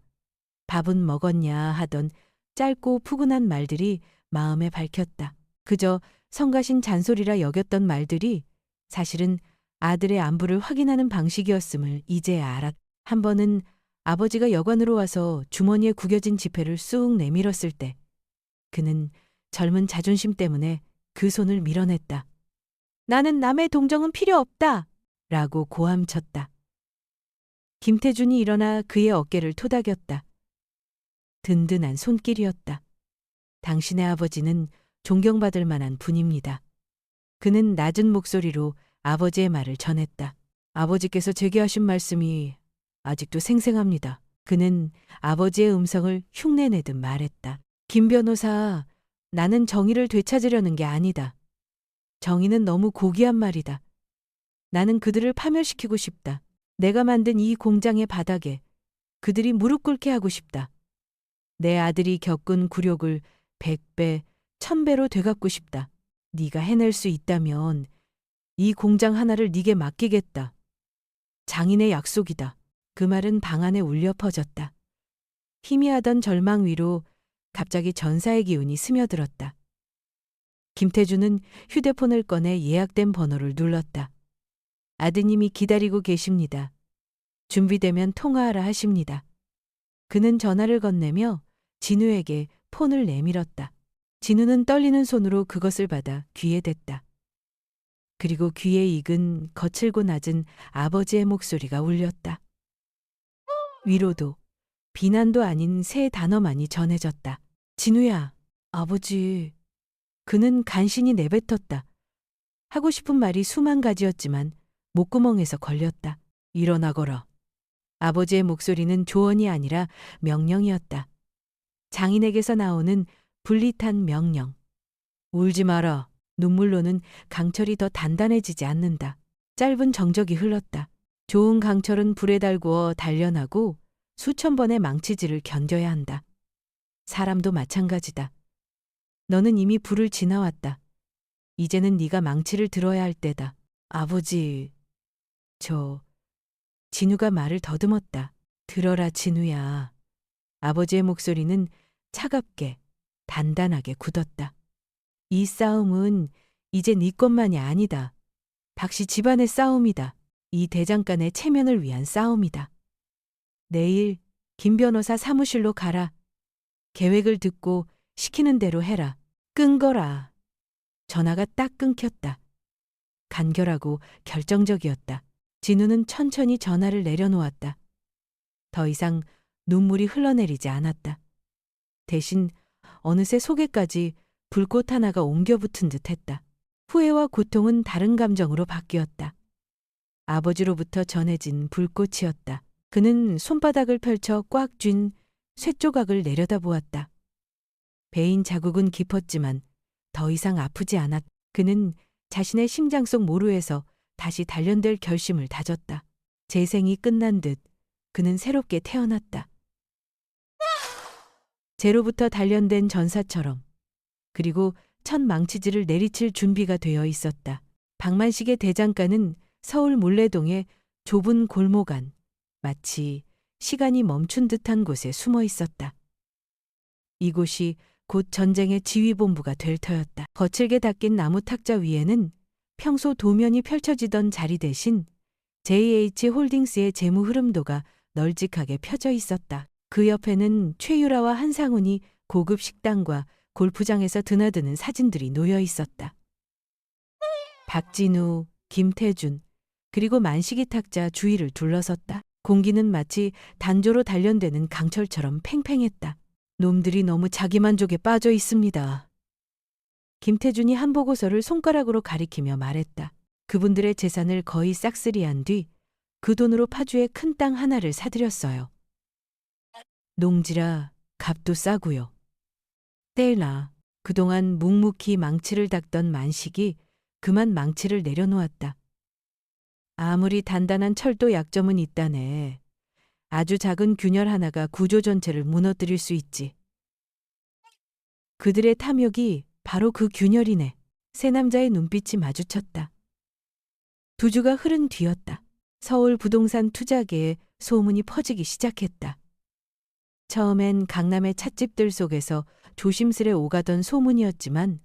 Speaker 1: 밥은 먹었냐 하던 짧고 푸근한 말들이 마음에 밝혔다. 그저 성가신 잔소리라 여겼던 말들이 사실은 아들의 안부를 확인하는 방식이었음을 이제야 알았다. 한 번은 아버지가 여관으로 와서 주머니에 구겨진 지폐를 쑥 내밀었을 때 그는 젊은 자존심 때문에 그 손을 밀어냈다. 나는 남의 동정은 필요 없다. 라고 고함쳤다. 김태준이 일어나 그의 어깨를 토닥였다. 든든한 손길이었다. 당신의 아버지는 존경받을 만한 분입니다. 그는 낮은 목소리로 아버지의 말을 전했다. 아버지께서 제게 하신 말씀이 아직도 생생합니다. 그는 아버지의 음성을 흉내내듯 말했다. 김 변호사, 나는 정의를 되찾으려는 게 아니다. 정의는 너무 고귀한 말이다. 나는 그들을 파멸시키고 싶다. 내가 만든 이 공장의 바닥에 그들이 무릎 꿇게 하고 싶다. 내 아들이 겪은 굴욕을 100배, 1000배로 되갚고 싶다. 네가 해낼 수 있다면 이 공장 하나를 네게 맡기겠다. 장인의 약속이다. 그 말은 방 안에 울려 퍼졌다. 희미하던 절망 위로 갑자기 전사의 기운이 스며들었다. 김태준은 휴대폰을 꺼내 예약된 번호를 눌렀다. 아드님이 기다리고 계십니다. 준비되면 통화하라 하십니다. 그는 전화를 건네며 진우에게 폰을 내밀었다. 진우는 떨리는 손으로 그것을 받아 귀에 댔다. 그리고 귀에 익은 거칠고 낮은 아버지의 목소리가 울렸다. 위로도 비난도 아닌 세 단어만이 전해졌다. 진우야, 아버지. 그는 간신히 내뱉었다. 하고 싶은 말이 수만 가지였지만 목구멍에서 걸렸다. 일어나거라. 아버지의 목소리는 조언이 아니라 명령이었다. 장인에게서 나오는 불릿한 명령. 울지 마라. 눈물로는 강철이 더 단단해지지 않는다. 짧은 정적이 흘렀다. 좋은 강철은 불에 달구어 단련하고 수천 번의 망치질을 견뎌야 한다. 사람도 마찬가지다. 너는 이미 불을 지나왔다. 이제는 네가 망치를 들어야 할 때다. 아버지, 진우가 말을 더듬었다. 들어라, 진우야. 아버지의 목소리는 차갑게, 단단하게 굳었다. 이 싸움은 이제 네 것만이 아니다. 박씨 집안의 싸움이다. 이 대장간의 체면을 위한 싸움이다. 내일 김 변호사 사무실로 가라. 계획을 듣고 시키는 대로 해라. 끈거라. 전화가 딱 끊겼다. 간결하고 결정적이었다. 진우는 천천히 전화를 내려놓았다. 더 이상 눈물이 흘러내리지 않았다. 대신 어느새 속에까지 불꽃 하나가 옮겨붙은 듯했다. 후회와 고통은 다른 감정으로 바뀌었다. 아버지로부터 전해진 불꽃이었다. 그는 손바닥을 펼쳐 꽉 쥔 쇳조각을 내려다보았다. 베인 자국은 깊었지만 더 이상 아프지 않았다. 그는 자신의 심장 속 모루에서 다시 단련될 결심을 다졌다. 재생이 끝난 듯 그는 새롭게 태어났다. 제로부터 단련된 전사처럼. 그리고 첫 망치질을 내리칠 준비가 되어 있었다. 박만식의 대장간은 서울 몰래동의 좁은 골목 안, 마치 시간이 멈춘 듯한 곳에 숨어 있었다. 이곳이 곧 전쟁의 지휘본부가 될 터였다. 거칠게 닦인 나무 탁자 위에는 평소 도면이 펼쳐지던 자리 대신 JH 홀딩스의 재무 흐름도가 널찍하게 펴져 있었다. 그 옆에는 최유라와 한상훈이 고급 식당과 골프장에서 드나드는 사진들이 놓여 있었다. 박진우, 김태준, 그리고 만식이 탁자 주위를 둘러섰다. 공기는 마치 단조로 단련되는 강철처럼 팽팽했다. 놈들이 너무 자기만족에 빠져 있습니다. 김태준이 한 보고서를 손가락으로 가리키며 말했다. 그분들의 재산을 거의 싹쓸이한 뒤 그 돈으로 파주에 큰 땅 하나를 사들였어요. 농지라 값도 싸고요. 때나 그동안 묵묵히 망치를 닦던 만식이 그만 망치를 내려놓았다. 아무리 단단한 철도 약점은 있다네. 아주 작은 균열 하나가 구조 전체를 무너뜨릴 수 있지. 그들의 탐욕이 바로 그 균열이네. 세 남자의 눈빛이 마주쳤다. 두 주가 흐른 뒤였다. 서울 부동산 투자계에 소문이 퍼지기 시작했다. 처음엔 강남의 찻집들 속에서 조심스레 오가던 소문이었지만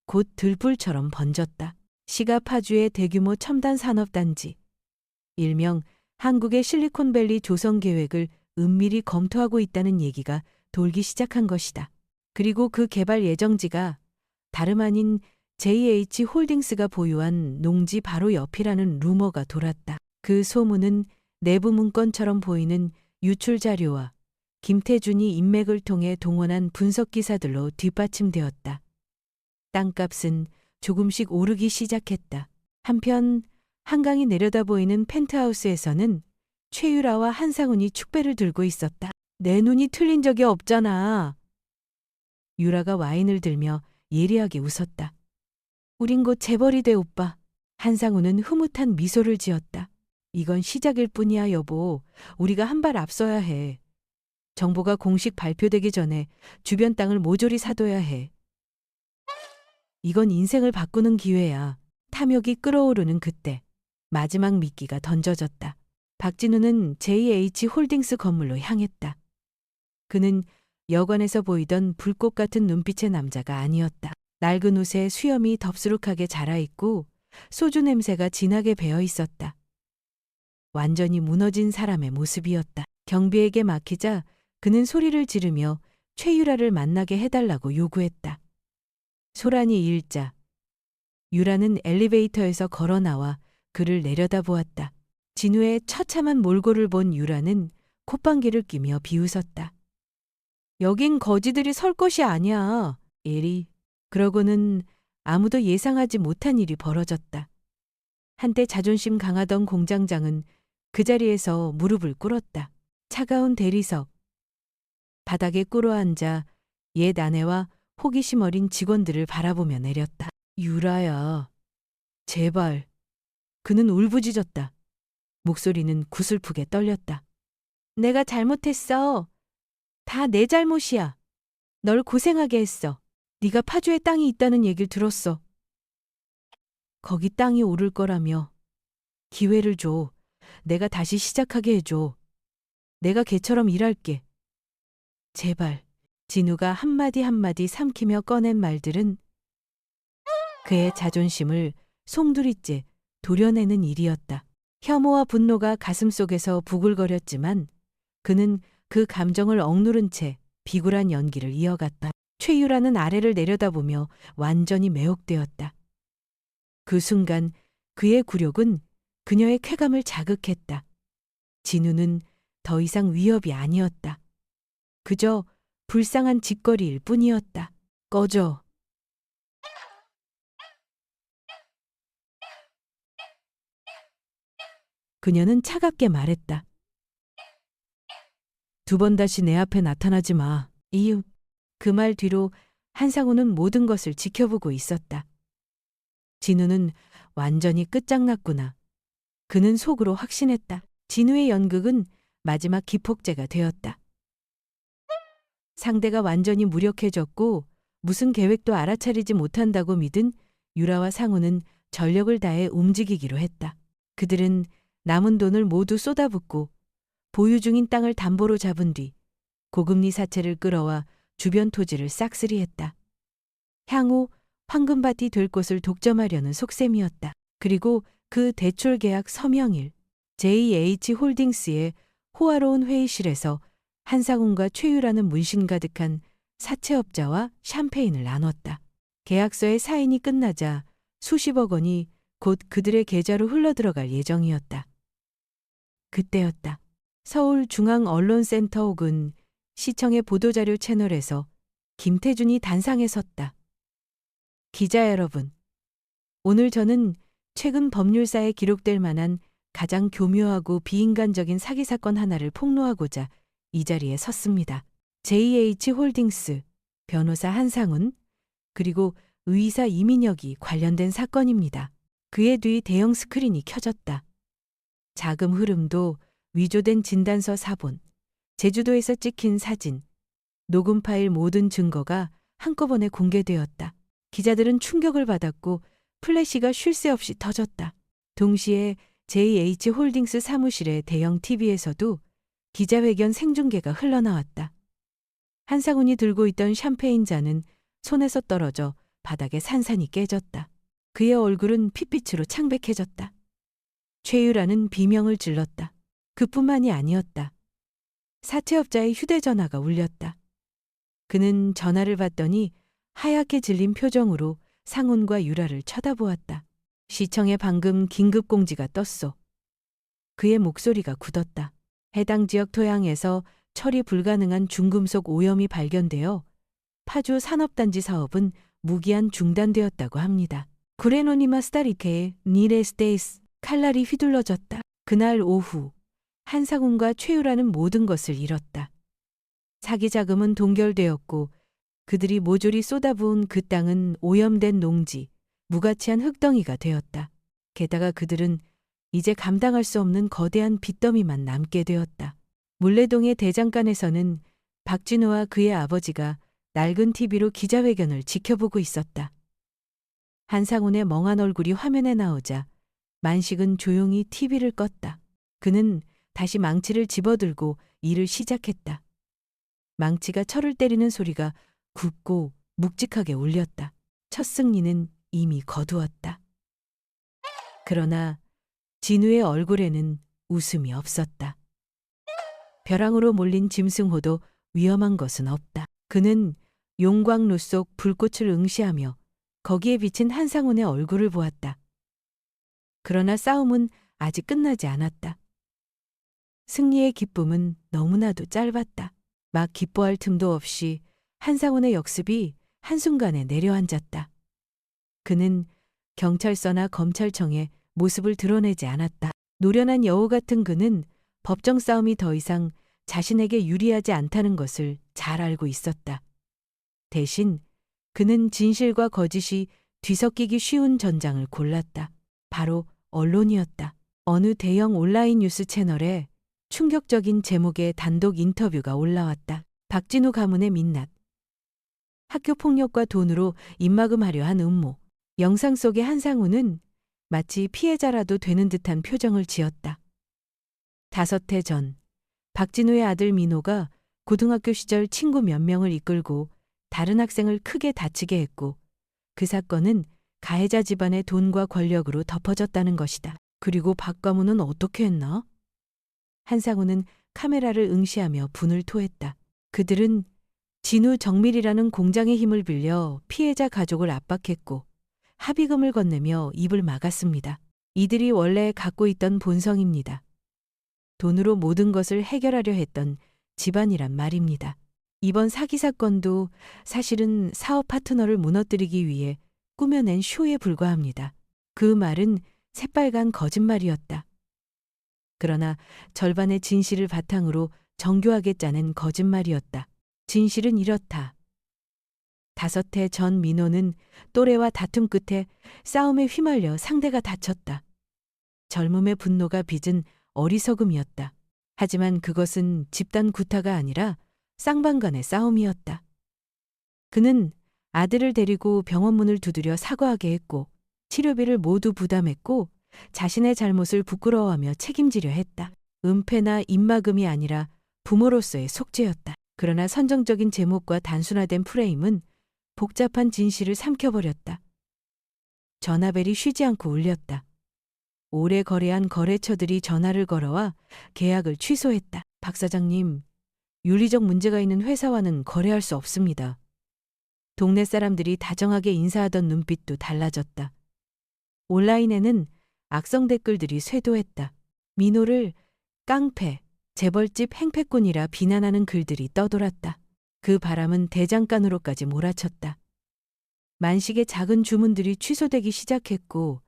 Speaker 1: 곧 들불처럼 번졌다. 시가 파주의 대규모 첨단 산업단지, 일명 한국의 실리콘밸리 조성 계획을 은밀히 검토하고 있다는 얘기가 돌기 시작한 것이다. 그리고 그 개발 예정지가 다름 아닌 JH 홀딩스가 보유한 농지 바로 옆이라는 루머가 돌았다. 그 소문은 내부 문건처럼 보이는 유출 자료와 김태준이 인맥을 통해 동원한 분석 기사들로 뒷받침되었다. 땅값은 조금씩 오르기 시작했다. 한편 한강이 내려다 보이는 펜트하우스에서는 최유라와 한상훈이 축배를 들고 있었다. 내 눈이 틀린 적이 없잖아. 유라가 와인을 들며 예리하게 웃었다. 우린 곧 재벌이 돼 오빠. 한상훈은 흐뭇한 미소를 지었다. 이건 시작일 뿐이야 여보. 우리가 한 발 앞서야 해. 정보가 공식 발표되기 전에 주변 땅을 모조리 사둬야 해. 이건 인생을 바꾸는 기회야. 탐욕이 끓어오르는 그때 마지막 미끼가 던져졌다. 박진우는 JH 홀딩스 건물로 향했다. 그는 여관에서 보이던 불꽃 같은 눈빛의 남자가 아니었다. 낡은 옷에 수염이 덥수룩하게 자라있고 소주 냄새가 진하게 배어 있었다. 완전히 무너진 사람의 모습이었다. 경비에게 막히자 그는 소리를 지르며 최유라를 만나게 해달라고 요구했다. 소란이 일자 유라는 엘리베이터에서 걸어 나와 그를 내려다보았다. 진우의 처참한 몰골을 본 유라는 콧방귀를 뀌며 비웃었다. 여긴 거지들이 설 곳이 아니야. 에리. 그러고는 아무도 예상하지 못한 일이 벌어졌다. 한때 자존심 강하던 공장장은 그 자리에서 무릎을 꿇었다. 차가운 대리석. 바닥에 꿇어앉아 옛 아내와 호기심 어린 직원들을 바라보며 내렸다. 유라야. 제발. 그는 울부짖었다. 목소리는 구슬프게 떨렸다. 내가 잘못했어. 다 내 잘못이야. 널 고생하게 했어. 네가 파주에 땅이 있다는 얘기를 들었어. 거기 땅이 오를 거라며. 기회를 줘. 내가 다시 시작하게 해줘. 내가 걔처럼 일할게. 제발. 진우가 한마디 한마디 삼키며 꺼낸 말들은 그의 자존심을 송두리째 도려내는 일이었다. 혐오와 분노가 가슴속에서 부글거렸지만 그는 그 감정을 억누른 채 비굴한 연기를 이어갔다. 최유라는 아래를 내려다보며 완전히 매혹되었다. 그 순간 그의 굴욕은 그녀의 쾌감을 자극했다. 진우는 더 이상 위협이 아니었다. 그저 불쌍한 짓거리일 뿐이었다. 꺼져. 그녀는 차갑게 말했다. 두 번 다시 내 앞에 나타나지 마. 이유. 그 말 뒤로 한상우는 모든 것을 지켜보고 있었다. 진우는 완전히 끝장났구나. 그는 속으로 확신했다. 진우의 연극은 마지막 기폭제가 되었다. 상대가 완전히 무력해졌고 무슨 계획도 알아차리지 못한다고 믿은 유라와 상우는 전력을 다해 움직이기로 했다. 그들은 남은 돈을 모두 쏟아붓고 보유 중인 땅을 담보로 잡은 뒤 고금리 사채를 끌어와 주변 토지를 싹쓸이했다. 향후 황금밭이 될 곳을 독점하려는 속셈이었다. 그리고 그 대출 계약 서명일 JH홀딩스의 호화로운 회의실에서 한상훈과 최유라는 문신 가득한 사채업자와 샴페인을 나눴다. 계약서의 사인이 끝나자 수십억 원이 곧 그들의 계좌로 흘러들어갈 예정이었다. 그때였다. 서울중앙언론센터 혹은 시청의 보도자료 채널에서 김태준이 단상에 섰다. 기자 여러분, 오늘 저는 최근 법률사에 기록될 만한 가장 교묘하고 비인간적인 사기 사건 하나를 폭로하고자 이 자리에 섰습니다. JH홀딩스, 변호사 한상훈, 그리고 의사 이민혁이 관련된 사건입니다. 그의 뒤 대형 스크린이 켜졌다. 자금 흐름도 위조된 진단서 사본, 제주도에서 찍힌 사진, 녹음 파일 모든 증거가 한꺼번에 공개되었다. 기자들은 충격을 받았고 플래시가 쉴 새 없이 터졌다. 동시에 JH홀딩스 사무실의 대형 TV에서도 기자회견 생중계가 흘러나왔다. 한상훈이 들고 있던 샴페인 잔은 손에서 떨어져 바닥에 산산이 깨졌다. 그의 얼굴은 핏빛으로 창백해졌다. 최유라는 비명을 질렀다. 그뿐만이 아니었다. 사채업자의 휴대전화가 울렸다. 그는 전화를 받더니 하얗게 질린 표정으로 상훈과 유라를 쳐다보았다. 시청에 방금 긴급공지가 떴소. 그의 목소리가 굳었다. 해당 지역 토양에서 처리 불가능한 중금속 오염이 발견되어 파주 산업단지 사업은 무기한 중단되었다고 합니다. 구레노니마 스타리케의 니레스테이스 칼날이 휘둘러졌다. 그날 오후 한상훈과 최유라는 모든 것을 잃었다. 사기 자금은 동결되었고 그들이 모조리 쏟아부은 그 땅은 오염된 농지, 무가치한 흙덩이가 되었다. 게다가 그들은 이제 감당할 수 없는 거대한 빚더미만 남게 되었다. 물레동의 대장간에서는 박진우와 그의 아버지가 낡은 TV로 기자회견을 지켜보고 있었다. 한상훈의 멍한 얼굴이 화면에 나오자 만식은 조용히 TV를 껐다. 그는 다시 망치를 집어들고 일을 시작했다. 망치가 철을 때리는 소리가 굵고 묵직하게 울렸다. 첫 승리는 이미 거두었다. 그러나 진우의 얼굴에는 웃음이 없었다. 벼랑으로 몰린 짐승호도 위험한 것은 없다. 그는 용광로 속 불꽃을 응시하며 거기에 비친 한상훈의 얼굴을 보았다. 그러나 싸움은 아직 끝나지 않았다. 승리의 기쁨은 너무나도 짧았다. 막 기뻐할 틈도 없이 한상훈의 역습이 한순간에 내려앉았다. 그는 경찰서나 검찰청에 모습을 드러내지 않았다. 노련한 여우 같은 그는 법정 싸움이 더 이상 자신에게 유리하지 않다는 것을 잘 알고 있었다. 대신 그는 진실과 거짓이 뒤섞이기 쉬운 전장을 골랐다. 바로 언론이었다. 어느 대형 온라인 뉴스 채널에 충격적인 제목의 단독 인터뷰가 올라왔다. 박진우 가문의 민낯. 학교 폭력과 돈으로 입막음하려 한 음모. 영상 속의 한상훈은 마치 피해자라도 되는 듯한 표정을 지었다. 5해 전 박진우의 아들 민호가 고등학교 시절 친구 몇 명을 이끌고 다른 학생을 크게 다치게 했고 그 사건은 가해자 집안의 돈과 권력으로 덮어졌다는 것이다. 그리고 박가문은 어떻게 했나? 한상훈은 카메라를 응시하며 분을 토했다. 그들은 진우 정밀이라는 공장의 힘을 빌려 피해자 가족을 압박했고 합의금을 건네며 입을 막았습니다. 이들이 원래 갖고 있던 본성입니다. 돈으로 모든 것을 해결하려 했던 집안이란 말입니다. 이번 사기 사건도 사실은 사업 파트너를 무너뜨리기 위해 꾸며낸 쇼에 불과합니다. 그 말은 새빨간 거짓말이었다. 그러나 절반의 진실을 바탕으로 정교하게 짜낸 거짓말이었다. 진실은 이렇다. 5해 전 민호는 또래와 다툼 끝에 싸움에 휘말려 상대가 다쳤다. 젊음의 분노가 빚은 어리석음이었다. 하지만 그것은 집단 구타가 아니라 쌍방간의 싸움이었다. 그는 아들을 데리고 병원 문을 두드려 사과하게 했고 치료비를 모두 부담했고 자신의 잘못을 부끄러워하며 책임지려 했다. 은폐나 입막음이 아니라 부모로서의 속죄였다. 그러나 선정적인 제목과 단순화된 프레임은 복잡한 진실을 삼켜버렸다. 전화벨이 쉬지 않고 울렸다. 오래 거래한 거래처들이 전화를 걸어와 계약을 취소했다. 박 사장님, 윤리적 문제가 있는 회사와는 거래할 수 없습니다. 동네 사람들이 다정하게 인사하던 눈빛도 달라졌다. 온라인에는 악성 댓글들이 쇄도했다. 민호를 깡패, 재벌집 행패꾼이라 비난하는 글들이 떠돌았다. 그 바람은 대장간으로까지 몰아쳤다. 만식의 작은 주문들이 취소되기 시작했고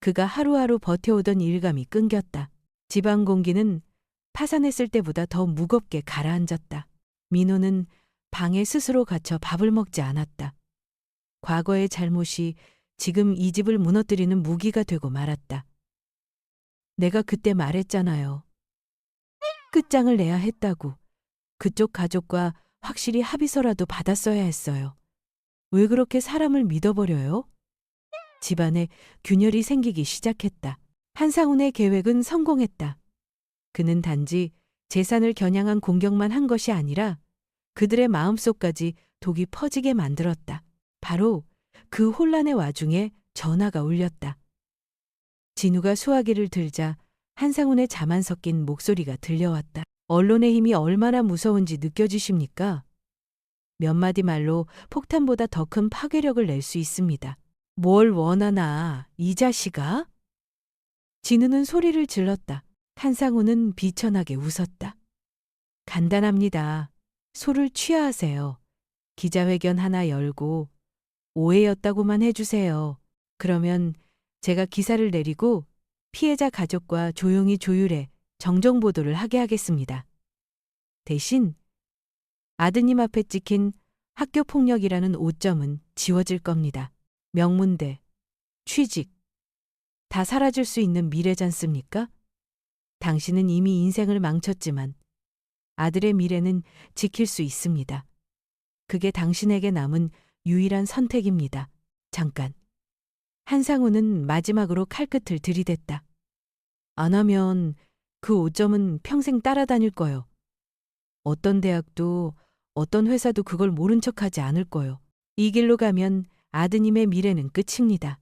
Speaker 1: 그가 하루하루 버텨오던 일감이 끊겼다. 지방 공기는 파산했을 때보다 더 무겁게 가라앉았다. 민호는 방에 스스로 갇혀 밥을 먹지 않았다. 과거의 잘못이 지금 이 집을 무너뜨리는 무기가 되고 말았다. 내가 그때 말했잖아요. 끝장을 내야 했다고. 그쪽 가족과 확실히 합의서라도 받았어야 했어요. 왜 그렇게 사람을 믿어버려요? 집안에 균열이 생기기 시작했다. 한상훈의 계획은 성공했다. 그는 단지 재산을 겨냥한 공격만 한 것이 아니라 그들의 마음속까지 독이 퍼지게 만들었다. 바로 그 혼란의 와중에 전화가 울렸다. 진우가 수화기를 들자 한상훈의 자만 섞인 목소리가 들려왔다. 언론의 힘이 얼마나 무서운지 느껴지십니까? 몇 마디 말로 폭탄보다 더 큰 파괴력을 낼 수 있습니다. 뭘 원하나, 이 자식아? 진우는 소리를 질렀다. 한상훈은 비천하게 웃었다. 간단합니다. 소를 취하하세요. 기자회견 하나 열고 오해였다고만 해주세요. 그러면 제가 기사를 내리고 피해자 가족과 조용히 조율해 정정보도를 하게 하겠습니다. 대신 아드님 앞에 찍힌 학교폭력이라는 오점은 지워질 겁니다. 명문대, 취직, 다 사라질 수 있는 미래잖습니까? 당신은 이미 인생을 망쳤지만 아들의 미래는 지킬 수 있습니다. 그게 당신에게 남은 유일한 선택입니다. 잠깐. 한상훈은 마지막으로 칼끝을 들이댔다. 안 하면 그 5점은 평생 따라다닐 거요. 어떤 대학도 어떤 회사도 그걸 모른 척하지 않을 거요. 이 길로 가면 아드님의 미래는 끝입니다.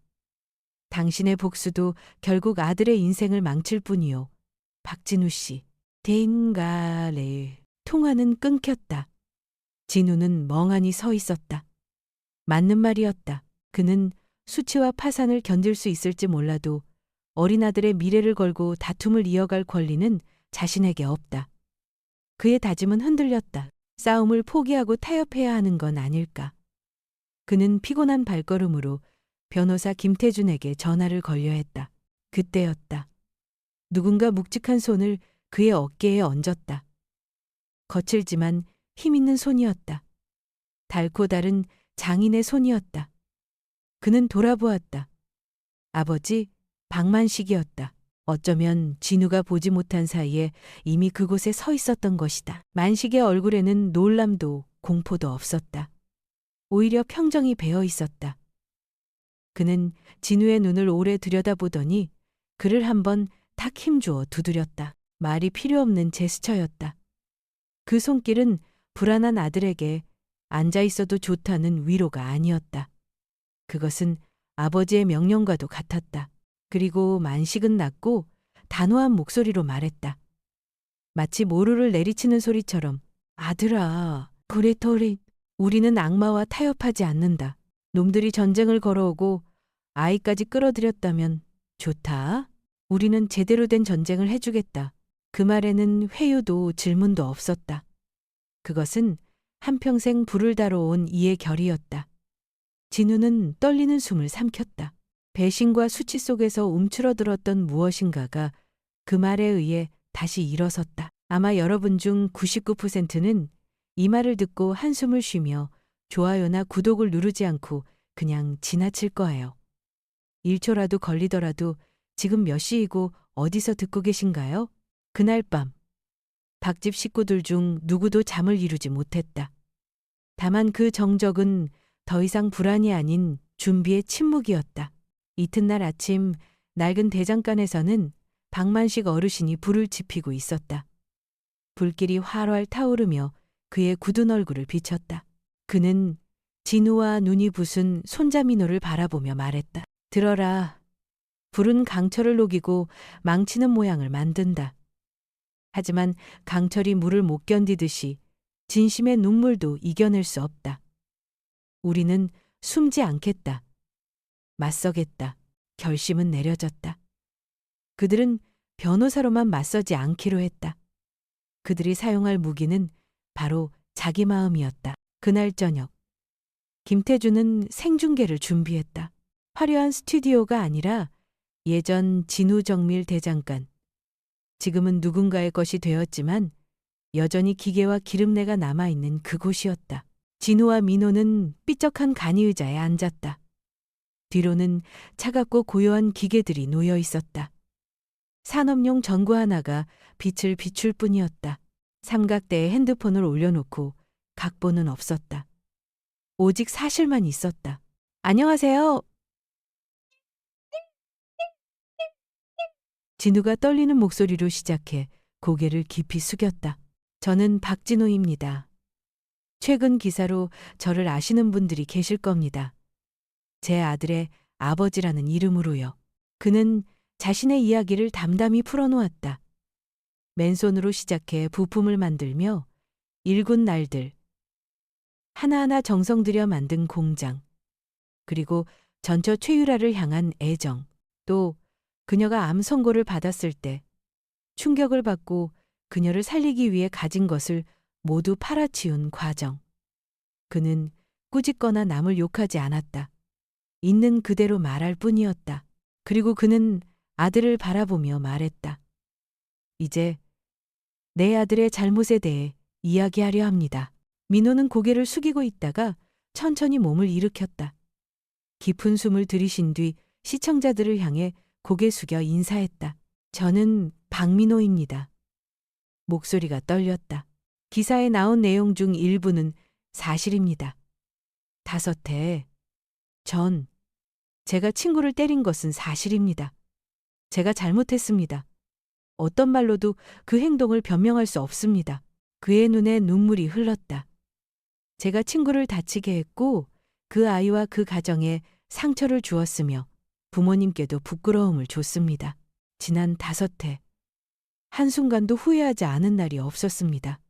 Speaker 1: 당신의 복수도 결국 아들의 인생을 망칠 뿐이요. 박진우 씨. 대인가래. 통화는 끊겼다. 진우는 멍하니 서 있었다. 맞는 말이었다. 그는 수치와 파산을 견딜 수 있을지 몰라도 어린 아들의 미래를 걸고 다툼을 이어갈 권리는 자신에게 없다. 그의 다짐은 흔들렸다. 싸움을 포기하고 타협해야 하는 건 아닐까. 그는 피곤한 발걸음으로 변호사 김태준에게 전화를 걸려 했다. 그때였다. 누군가 묵직한 손을 그의 어깨에 얹었다. 거칠지만 힘있는 손이었다. 닳고 다른 장인의 손이었다. 그는 돌아보았다. 아버지 박만식이었다. 어쩌면 진우가 보지 못한 사이에 이미 그곳에 서 있었던 것이다. 만식의 얼굴에는 놀람도 공포도 없었다. 오히려 평정이 배어 있었다. 그는 진우의 눈을 오래 들여다보더니 그를 한번 탁 힘주어 두드렸다. 말이 필요 없는 제스처였다. 그 손길은 불안한 아들에게 앉아 있어도 좋다는 위로가 아니었다. 그것은 아버지의 명령과도 같았다. 그리고 만식은 낮고 단호한 목소리로 말했다. 마치 모루를 내리치는 소리처럼 아들아, 그레터리, 우리는 악마와 타협하지 않는다. 놈들이 전쟁을 걸어오고 아이까지 끌어들였다면 좋다. 우리는 제대로 된 전쟁을 해주겠다. 그 말에는 회유도 질문도 없었다. 그것은 한평생 불을 다뤄온 이의 결이었다. 진우는 떨리는 숨을 삼켰다. 배신과 수치 속에서 움츠러들었던 무엇인가가 그 말에 의해 다시 일어섰다. 아마 여러분 중 99%는 이 말을 듣고 한숨을 쉬며 좋아요나 구독을 누르지 않고 그냥 지나칠 거예요. 1초라도 걸리더라도 지금 몇 시이고 어디서 듣고 계신가요? 그날 밤 박집 식구들 중 누구도 잠을 이루지 못했다. 다만 그 정적은 더 이상 불안이 아닌 준비의 침묵이었다. 이튿날 아침 낡은 대장간에서는 박만식 어르신이 불을 지피고 있었다. 불길이 활활 타오르며 그의 굳은 얼굴을 비쳤다. 그는 진우와 눈이 부순 손자 민호를 바라보며 말했다. 들어라. 불은 강철을 녹이고 망치는 모양을 만든다. 하지만 강철이 물을 못 견디듯이 진심의 눈물도 이겨낼 수 없다. 우리는 숨지 않겠다. 맞서겠다. 결심은 내려졌다. 그들은 변호사로만 맞서지 않기로 했다. 그들이 사용할 무기는 바로 자기 마음이었다. 그날 저녁 김태준은 생중계를 준비했다. 화려한 스튜디오가 아니라 예전 진우정밀 대장간, 지금은 누군가의 것이 되었지만 여전히 기계와 기름내가 남아있는 그곳이었다. 진우와 민호는 삐쩍한 간이의자에 앉았다. 뒤로는 차갑고 고요한 기계들이 놓여 있었다. 산업용 전구 하나가 빛을 비출 뿐이었다. 삼각대에 핸드폰을 올려놓고 각본은 없었다. 오직 사실만 있었다. 안녕하세요. 진우가 떨리는 목소리로 시작해 고개를 깊이 숙였다. 저는 박진우입니다. 최근 기사로 저를 아시는 분들이 계실 겁니다. 제 아들의 아버지라는 이름으로요. 그는 자신의 이야기를 담담히 풀어놓았다. 맨손으로 시작해 부품을 만들며 일군 날들, 하나하나 정성 들여 만든 공장, 그리고 전처 최유라를 향한 애정, 또 그녀가 암 선고를 받았을 때 충격을 받고 그녀를 살리기 위해 가진 것을 모두 팔아치운 과정. 그는 꾸짖거나 남을 욕하지 않았다. 있는 그대로 말할 뿐이었다. 그리고 그는 아들을 바라보며 말했다. 이제 내 아들의 잘못에 대해 이야기하려 합니다. 민호는 고개를 숙이고 있다가 천천히 몸을 일으켰다. 깊은 숨을 들이신 뒤 시청자들을 향해 고개 숙여 인사했다. 저는 박민호입니다. 목소리가 떨렸다. 기사에 나온 내용 중 일부는 사실입니다. 5회 전 제가 친구를 때린 것은 사실입니다. 제가 잘못했습니다. 어떤 말로도 그 행동을 변명할 수 없습니다. 그의 눈에 눈물이 흘렀다. 제가 친구를 다치게 했고 그 아이와 그 가정에 상처를 주었으며 부모님께도 부끄러움을 줬습니다. 지난 5회 한순간도 후회하지 않은 날이 없었습니다.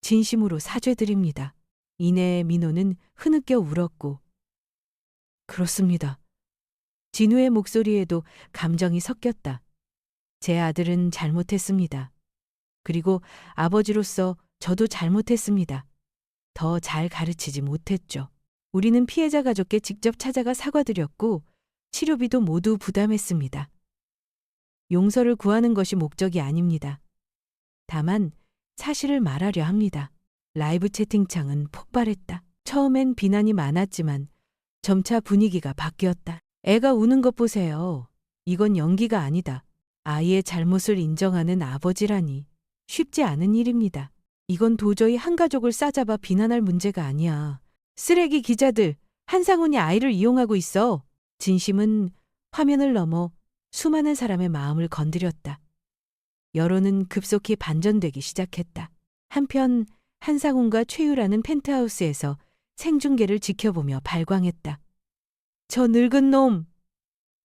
Speaker 1: 진심으로 사죄드립니다. 이내 민호는 흐느껴 울었고 그렇습니다. 진우의 목소리에도 감정이 섞였다. 제 아들은 잘못했습니다. 그리고 아버지로서 저도 잘못했습니다. 더 잘 가르치지 못했죠. 우리는 피해자 가족께 직접 찾아가 사과드렸고 치료비도 모두 부담했습니다. 용서를 구하는 것이 목적이 아닙니다. 다만 사실을 말하려 합니다. 라이브 채팅창은 폭발했다. 처음엔 비난이 많았지만 점차 분위기가 바뀌었다. 애가 우는 것 보세요. 이건 연기가 아니다. 아이의 잘못을 인정하는 아버지라니 쉽지 않은 일입니다. 이건 도저히 한 가족을 싸잡아 비난할 문제가 아니야. 쓰레기 기자들, 한상훈이 아이를 이용하고 있어. 진심은 화면을 넘어 수많은 사람의 마음을 건드렸다. 여론은 급속히 반전되기 시작했다. 한편 한상훈과 최유라는 펜트하우스에서 생중계를 지켜보며 발광했다. 저 늙은 놈!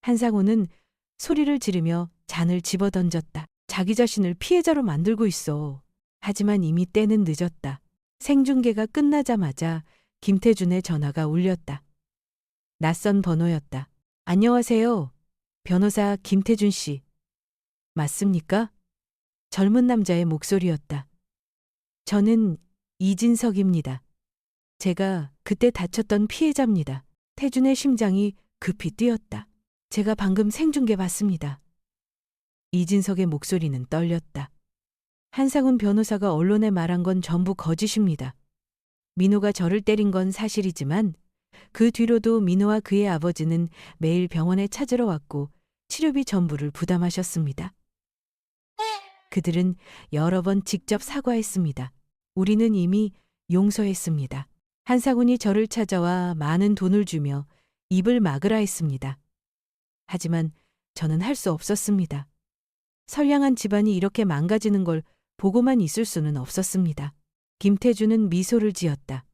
Speaker 1: 한상훈은 소리를 지르며 잔을 집어던졌다. 자기 자신을 피해자로 만들고 있어. 하지만 이미 때는 늦었다. 생중계가 끝나자마자 김태준의 전화가 울렸다. 낯선 번호였다. 안녕하세요. 변호사 김태준 씨. 맞습니까? 젊은 남자의 목소리였다. 저는 이진석입니다. 제가 그때 다쳤던 피해자입니다. 태준의 심장이 급히 뛰었다. 제가 방금 생중계 봤습니다. 이진석의 목소리는 떨렸다. 한상훈 변호사가 언론에 말한 건 전부 거짓입니다. 민호가 저를 때린 건 사실이지만 그 뒤로도 민호와 그의 아버지는 매일 병원에 찾으러 왔고 치료비 전부를 부담하셨습니다. 그들은 여러 번 직접 사과했습니다. 우리는 이미 용서했습니다. 한상훈이 저를 찾아와 많은 돈을 주며 입을 막으라 했습니다. 하지만 저는 할 수 없었습니다. 선량한 집안이 이렇게 망가지는 걸 보고만 있을 수는 없었습니다. 김태주는 미소를 지었다.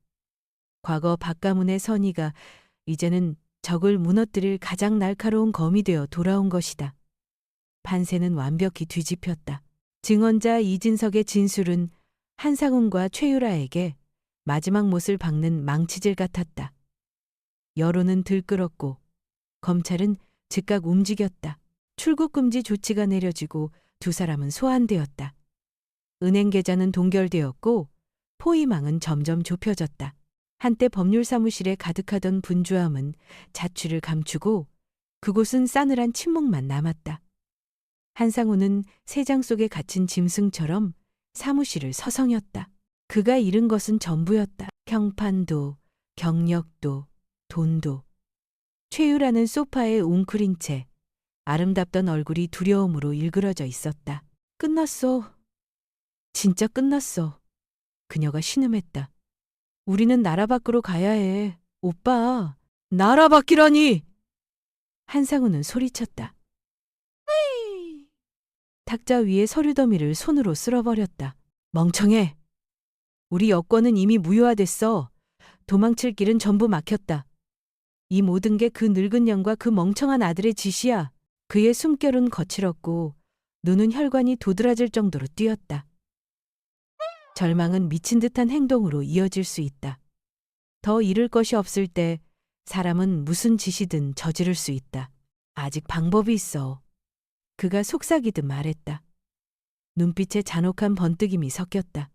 Speaker 1: 과거 박가문의 선의가 이제는 적을 무너뜨릴 가장 날카로운 검이 되어 돌아온 것이다. 판세는 완벽히 뒤집혔다. 증언자 이진석의 진술은 한상훈과 최유라에게 마지막 못을 박는 망치질 같았다. 여론은 들끓었고 검찰은 즉각 움직였다. 출국 금지 조치가 내려지고 두 사람은 소환되었다. 은행 계좌는 동결되었고 포위망은 점점 좁혀졌다. 한때 법률사무실에 가득하던 분주함은 자취를 감추고 그곳은 싸늘한 침묵만 남았다. 한상훈은 새장 속에 갇힌 짐승처럼 사무실을 서성였다. 그가 잃은 것은 전부였다. 평판도, 경력도, 돈도. 최유라는 소파에 웅크린 채 아름답던 얼굴이 두려움으로 일그러져 있었다. 끝났어. 진짜 끝났어. 그녀가 신음했다. 우리는 나라 밖으로 가야 해. 오빠. 나라 밖이라니! 한상훈은 소리쳤다. 탁자 위에 서류 더미를 손으로 쓸어버렸다. 멍청해. 우리 여권은 이미 무효화됐어. 도망칠 길은 전부 막혔다. 이 모든 게 그 늙은 년과 그 멍청한 아들의 짓이야. 그의 숨결은 거칠었고 눈은 혈관이 도드라질 정도로 뛰었다. 절망은 미친 듯한 행동으로 이어질 수 있다. 더 잃을 것이 없을 때 사람은 무슨 짓이든 저지를 수 있다. 아직 방법이 있어. 그가 속삭이듯 말했다. 눈빛에 잔혹한 번뜩임이 섞였다.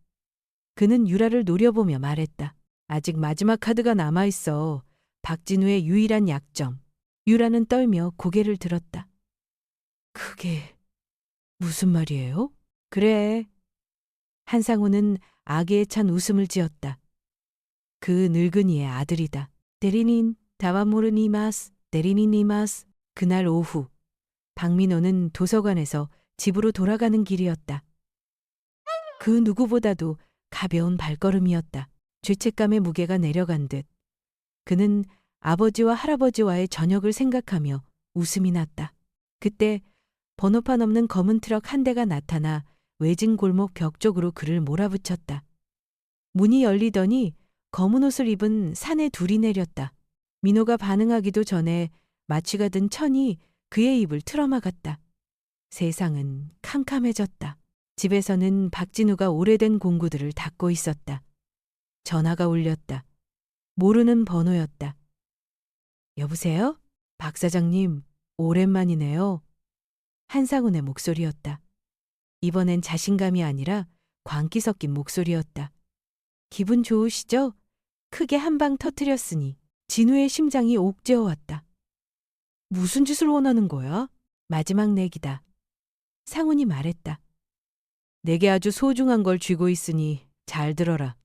Speaker 1: 그는 유라를 노려보며 말했다. 아직 마지막 카드가 남아있어. 박진우의 유일한 약점. 유라는 떨며 고개를 들었다. 그게 무슨 말이에요? 그래. 한상훈은 악에 찬 웃음을 지었다. 그 늙은이의 아들이다. 대리닌 다와모르니마스 대리니니마스. 그날 오후 박민호는 도서관에서 집으로 돌아가는 길이었다. 그 누구보다도 가벼운 발걸음이었다. 죄책감의 무게가 내려간 듯 그는 아버지와 할아버지와의 저녁을 생각하며 웃음이 났다. 그때 번호판 없는 검은 트럭 한 대가 나타나 외진 골목 벽 쪽으로 그를 몰아붙였다. 문이 열리더니 검은 옷을 입은 사내 둘이 내렸다. 민호가 반응하기도 전에 마취가 든 천이 그의 입을 틀어막았다. 세상은 캄캄해졌다. 집에서는 박진우가 오래된 공구들을 닦고 있었다. 전화가 울렸다. 모르는 번호였다. 여보세요? 박 사장님, 오랜만이네요. 한상훈의 목소리였다. 이번엔 자신감이 아니라 광기 섞인 목소리였다. 기분 좋으시죠? 크게 한 방 터뜨렸으니 진우의 심장이 옥죄어왔다. 무슨 짓을 원하는 거야? 마지막 내기다. 상훈이 말했다. 내게 아주 소중한 걸 쥐고 있으니 잘 들어라.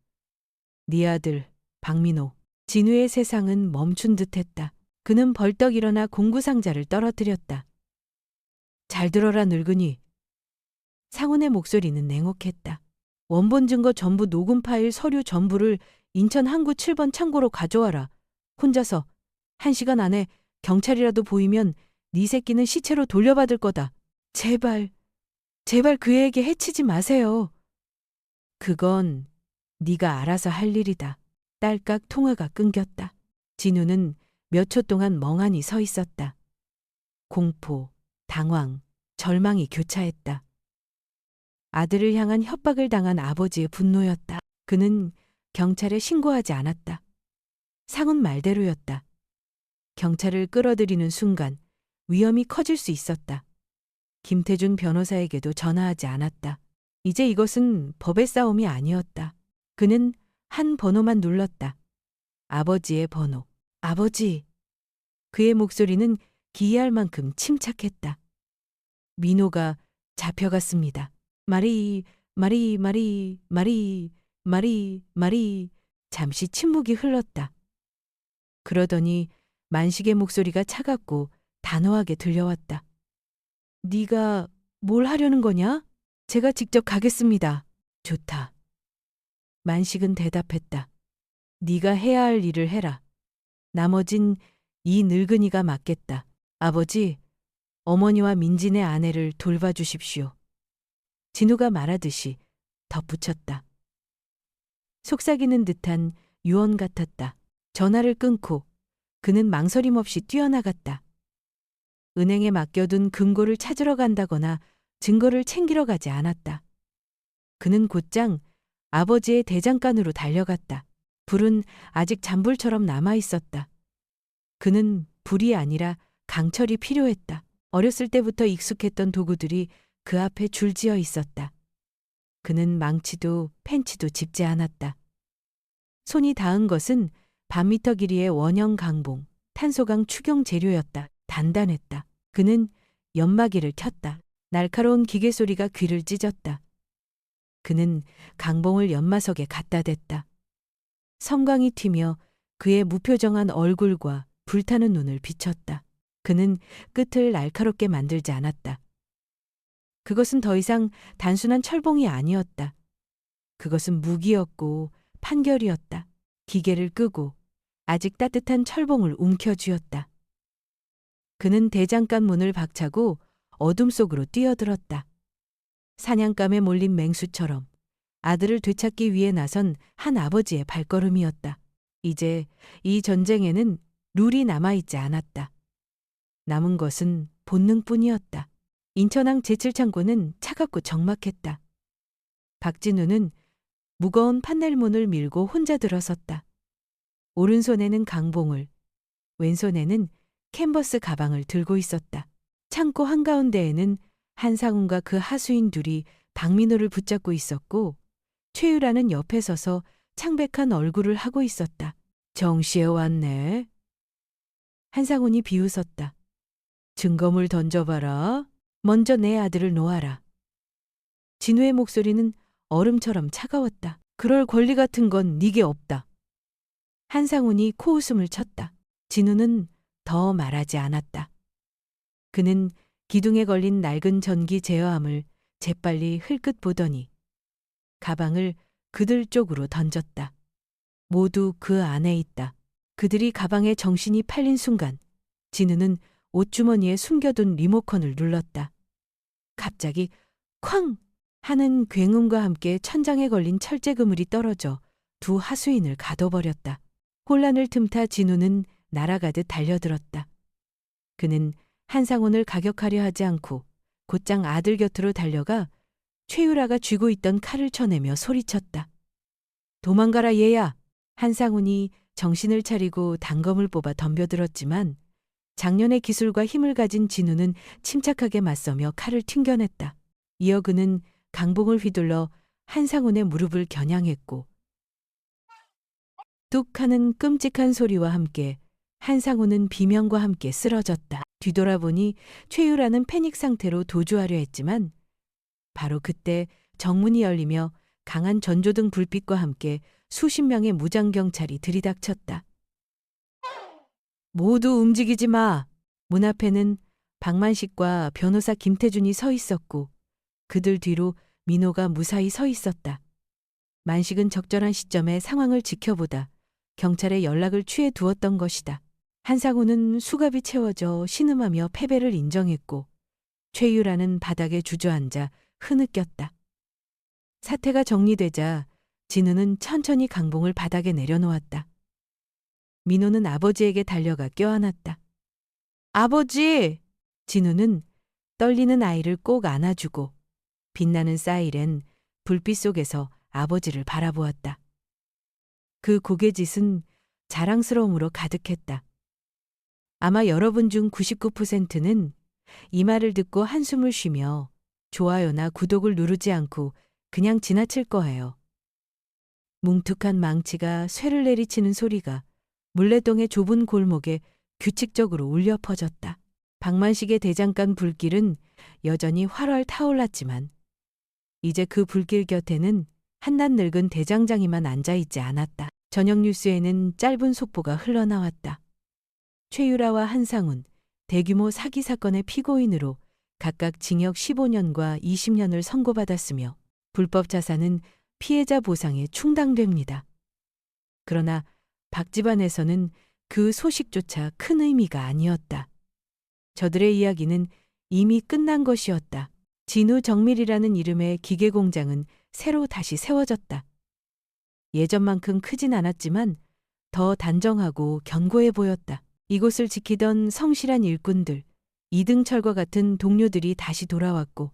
Speaker 1: 네 아들 박민호. 진우의 세상은 멈춘 듯했다. 그는 벌떡 일어나 공구 상자를 떨어뜨렸다. 잘 들어라 늙은이. 상훈의 목소리는 냉혹했다. 원본 증거 전부 녹음 파일 서류 전부를 인천 항구 7번 창고로 가져와라. 혼자서 1시간 안에 경찰이라도 보이면 네 새끼는 시체로 돌려받을 거다. 제발, 제발 그 애에게 해치지 마세요. 그건 네가 알아서 할 일이다. 딸깍 통화가 끊겼다. 진우는 몇 초 동안 멍하니 서 있었다. 공포, 당황, 절망이 교차했다. 아들을 향한 협박을 당한 아버지의 분노였다. 그는 경찰에 신고하지 않았다. 상훈 말대로였다. 경찰을 끌어들이는 순간 위험이 커질 수 있었다. 김태준 변호사에게도 전화하지 않았다. 이제 이것은 법의 싸움이 아니었다. 그는 한 번호만 눌렀다. 아버지의 번호. 아버지. 그의 목소리는 기이할 만큼 침착했다. 민호가 잡혀갔습니다. 마리, 마리, 마리, 마리, 마리. 잠시 침묵이 흘렀다. 그러더니 만식의 목소리가 차갑고 단호하게 들려왔다. 네가 뭘 하려는 거냐? 제가 직접 가겠습니다. 좋다. 만식은 대답했다. 네가 해야 할 일을 해라. 나머진 이 늙은이가 맡겠다. 아버지, 어머니와 민진의 아내를 돌봐주십시오. 진우가 말하듯이 덧붙였다. 속삭이는 듯한 유언 같았다. 전화를 끊고 그는 망설임 없이 뛰어나갔다. 은행에 맡겨둔 금고를 찾으러 간다거나 증거를 챙기러 가지 않았다. 그는 곧장 아버지의 대장간으로 달려갔다. 불은 아직 잔불처럼 남아 있었다. 그는 불이 아니라 강철이 필요했다. 어렸을 때부터 익숙했던 도구들이 그 앞에 줄지어 있었다. 그는 망치도 펜치도 짚지 않았다. 손이 닿은 것은 반미터 길이의 원형 강봉, 탄소강 축용 재료였다. 단단했다. 그는 연마기를 켰다. 날카로운 기계 소리가 귀를 찢었다. 그는 강봉을 연마석에 갖다 댔다. 섬광이 튀며 그의 무표정한 얼굴과 불타는 눈을 비췄다. 그는 끝을 날카롭게 만들지 않았다. 그것은 더 이상 단순한 철봉이 아니었다. 그것은 무기였고 판결이었다. 기계를 끄고 아직 따뜻한 철봉을 움켜쥐었다. 그는 대장간 문을 박차고 어둠 속으로 뛰어들었다. 사냥감에 몰린 맹수처럼 아들을 되찾기 위해 나선 한 아버지의 발걸음이었다. 이제 이 전쟁에는 룰이 남아있지 않았다. 남은 것은 본능뿐이었다. 인천항 제7창고는 차갑고 적막했다. 박진우는 무거운 판넬문을 밀고 혼자 들어섰다. 오른손에는 강봉을, 왼손에는 캔버스 가방을 들고 있었다. 창고 한가운데에는 한상훈과 그 하수인 둘이 박민호를 붙잡고 있었고 최유라는 옆에 서서 창백한 얼굴을 하고 있었다. 정시에 왔네. 한상훈이 비웃었다. 증거물 던져봐라. 먼저 내 아들을 놓아라. 진우의 목소리는 얼음처럼 차가웠다. 그럴 권리 같은 건 네게 없다. 한상훈이 코웃음을 쳤다. 진우는 더 말하지 않았다. 그는 기둥에 걸린 낡은 전기 제어함을 재빨리 흘끗 보더니 가방을 그들 쪽으로 던졌다. 모두 그 안에 있다. 그들이 가방에 정신이 팔린 순간 진우는 옷주머니에 숨겨둔 리모컨을 눌렀다. 갑자기 쾅 하는 굉음과 함께 천장에 걸린 철제 그물이 떨어져 두 하수인을 가둬버렸다. 혼란을 틈타 진우는 날아가듯 달려들었다. 그는 한상훈을 가격하려 하지 않고 곧장 아들 곁으로 달려가 최유라가 쥐고 있던 칼을 쳐내며 소리쳤다. 도망가라 얘야. 한상훈이 정신을 차리고 단검을 뽑아 덤벼들었지만 작년의 기술과 힘을 가진 진우는 침착하게 맞서며 칼을 튕겨냈다. 이어 그는 강봉을 휘둘러 한상훈의 무릎을 겨냥했고 뚝 하는 끔찍한 소리와 함께 한상훈은 비명과 함께 쓰러졌다. 뒤돌아보니 최유라는 패닉 상태로 도주하려 했지만 바로 그때 정문이 열리며 강한 전조등 불빛과 함께 수십 명의 무장경찰이 들이닥쳤다. 모두 움직이지 마. 문 앞에는 박만식과 변호사 김태준이 서 있었고 그들 뒤로 민호가 무사히 서 있었다. 만식은 적절한 시점에 상황을 지켜보다 경찰에 연락을 취해 두었던 것이다. 한상훈은 수갑이 채워져 신음하며 패배를 인정했고 최유라는 바닥에 주저앉아 흐느꼈다. 사태가 정리되자 진우는 천천히 강봉을 바닥에 내려놓았다. 민호는 아버지에게 달려가 껴안았다. 아버지! 진우는 떨리는 아이를 꼭 안아주고 빛나는 사이렌 불빛 속에서 아버지를 바라보았다. 그 고개짓은 자랑스러움으로 가득했다. 아마 여러분 중 99%는 이 말을 듣고 한숨을 쉬며 좋아요나 구독을 누르지 않고 그냥 지나칠 거예요. 뭉툭한 망치가 쇠를 내리치는 소리가 물레동의 좁은 골목에 규칙적으로 울려 퍼졌다. 박만식의 대장간 불길은 여전히 활활 타올랐지만 이제 그 불길 곁에는 한낱 늙은 대장장이만 앉아있지 않았다. 저녁 뉴스에는 짧은 속보가 흘러나왔다. 최유라와 한상훈, 대규모 사기 사건의 피고인으로 각각 징역 15년과 20년을 선고받았으며 불법 자산은 피해자 보상에 충당됩니다. 그러나 박 집안에서는 그 소식조차 큰 의미가 아니었다. 저들의 이야기는 이미 끝난 것이었다. 진우 정밀이라는 이름의 기계공장은 새로 다시 세워졌다. 예전만큼 크진 않았지만 더 단정하고 견고해 보였다. 이곳을 지키던 성실한 일꾼들, 이등철과 같은 동료들이 다시 돌아왔고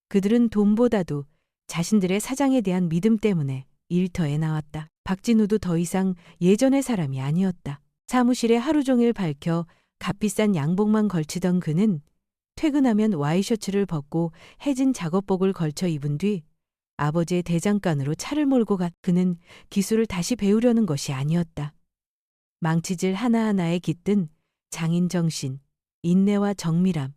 Speaker 1: 그들은 돈보다도 자신들의 사장에 대한 믿음 때문에 일터에 나왔다. 박진우도 더 이상 예전의 사람이 아니었다. 사무실에 하루 종일 밝혀 값비싼 양복만 걸치던 그는 퇴근하면 와이셔츠를 벗고 해진 작업복을 걸쳐 입은 뒤 아버지의 대장간으로 차를 몰고 그는 기술을 다시 배우려는 것이 아니었다. 망치질 하나하나에 깃든 장인 정신, 인내와 정밀함,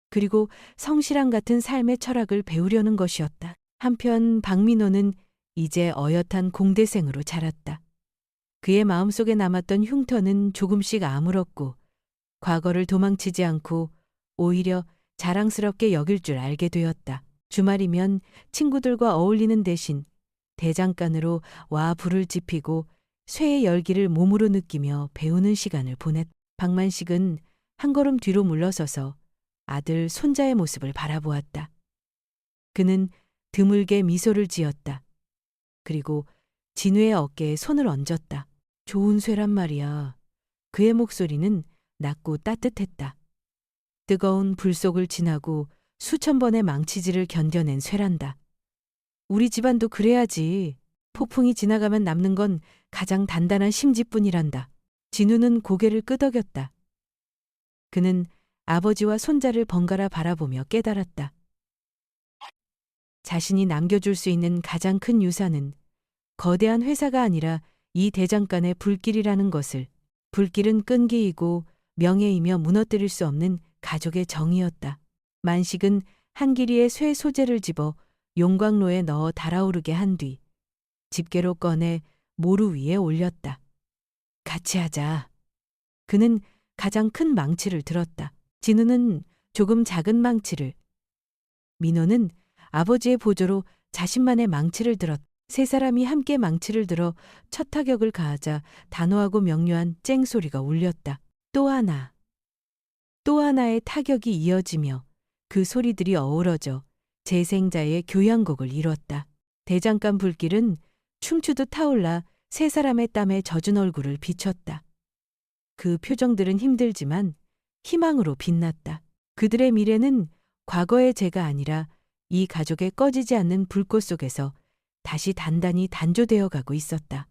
Speaker 1: 그리고 성실함 같은 삶의 철학을 배우려는 것이었다. 한편 박민호는 이제 어엿한 공대생으로 자랐다. 그의 마음속에 남았던 흉터는 조금씩 아물었고 과거를 도망치지 않고 오히려 자랑스럽게 여길 줄 알게 되었다. 주말이면 친구들과 어울리는 대신 대장간으로 와 불을 지피고 쇠의 열기를 몸으로 느끼며 배우는 시간을 보냈다. 박만식은 한 걸음 뒤로 물러서서 아들 손자의 모습을 바라보았다. 그는 드물게 미소를 지었다. 그리고 진우의 어깨에 손을 얹었다. 좋은 쇠란 말이야. 그의 목소리는 낮고 따뜻했다. 뜨거운 불 속을 지나고 수천 번의 망치질을 견뎌낸 쇠란다. 우리 집안도 그래야지. 폭풍이 지나가면 남는 건 가장 단단한 심지뿐이란다. 진우는 고개를 끄덕였다. 그는 아버지와 손자를 번갈아 바라보며 깨달았다. 자신이 남겨줄 수 있는 가장 큰 유산은 거대한 회사가 아니라 이 대장간의 불길이라는 것을, 불길은 끈기이고 명예이며 무너뜨릴 수 없는 가족의 정이었다. 만식은 한 길이의 쇠 소재를 집어 용광로에 넣어 달아오르게 한 뒤 집게로 꺼내 모루 위에 올렸다. 같이 하자. 그는 가장 큰 망치를 들었다. 진우는 조금 작은 망치를, 민호는 아버지의 보조로 자신만의 망치를 들었다. 세 사람이 함께 망치를 들어 첫 타격을 가하자 단호하고 명료한 쨍 소리가 울렸다. 또 하나, 또 하나의 타격이 이어지며 그 소리들이 어우러져 재생자의 교향곡을 이뤘다. 대장간 불길은 춤추듯 타올라 세 사람의 땀에 젖은 얼굴을 비췄다. 그 표정들은 힘들지만 희망으로 빛났다. 그들의 미래는 과거의 죄가 아니라 이 가족의 꺼지지 않는 불꽃 속에서 다시 단단히 단조되어 가고 있었다.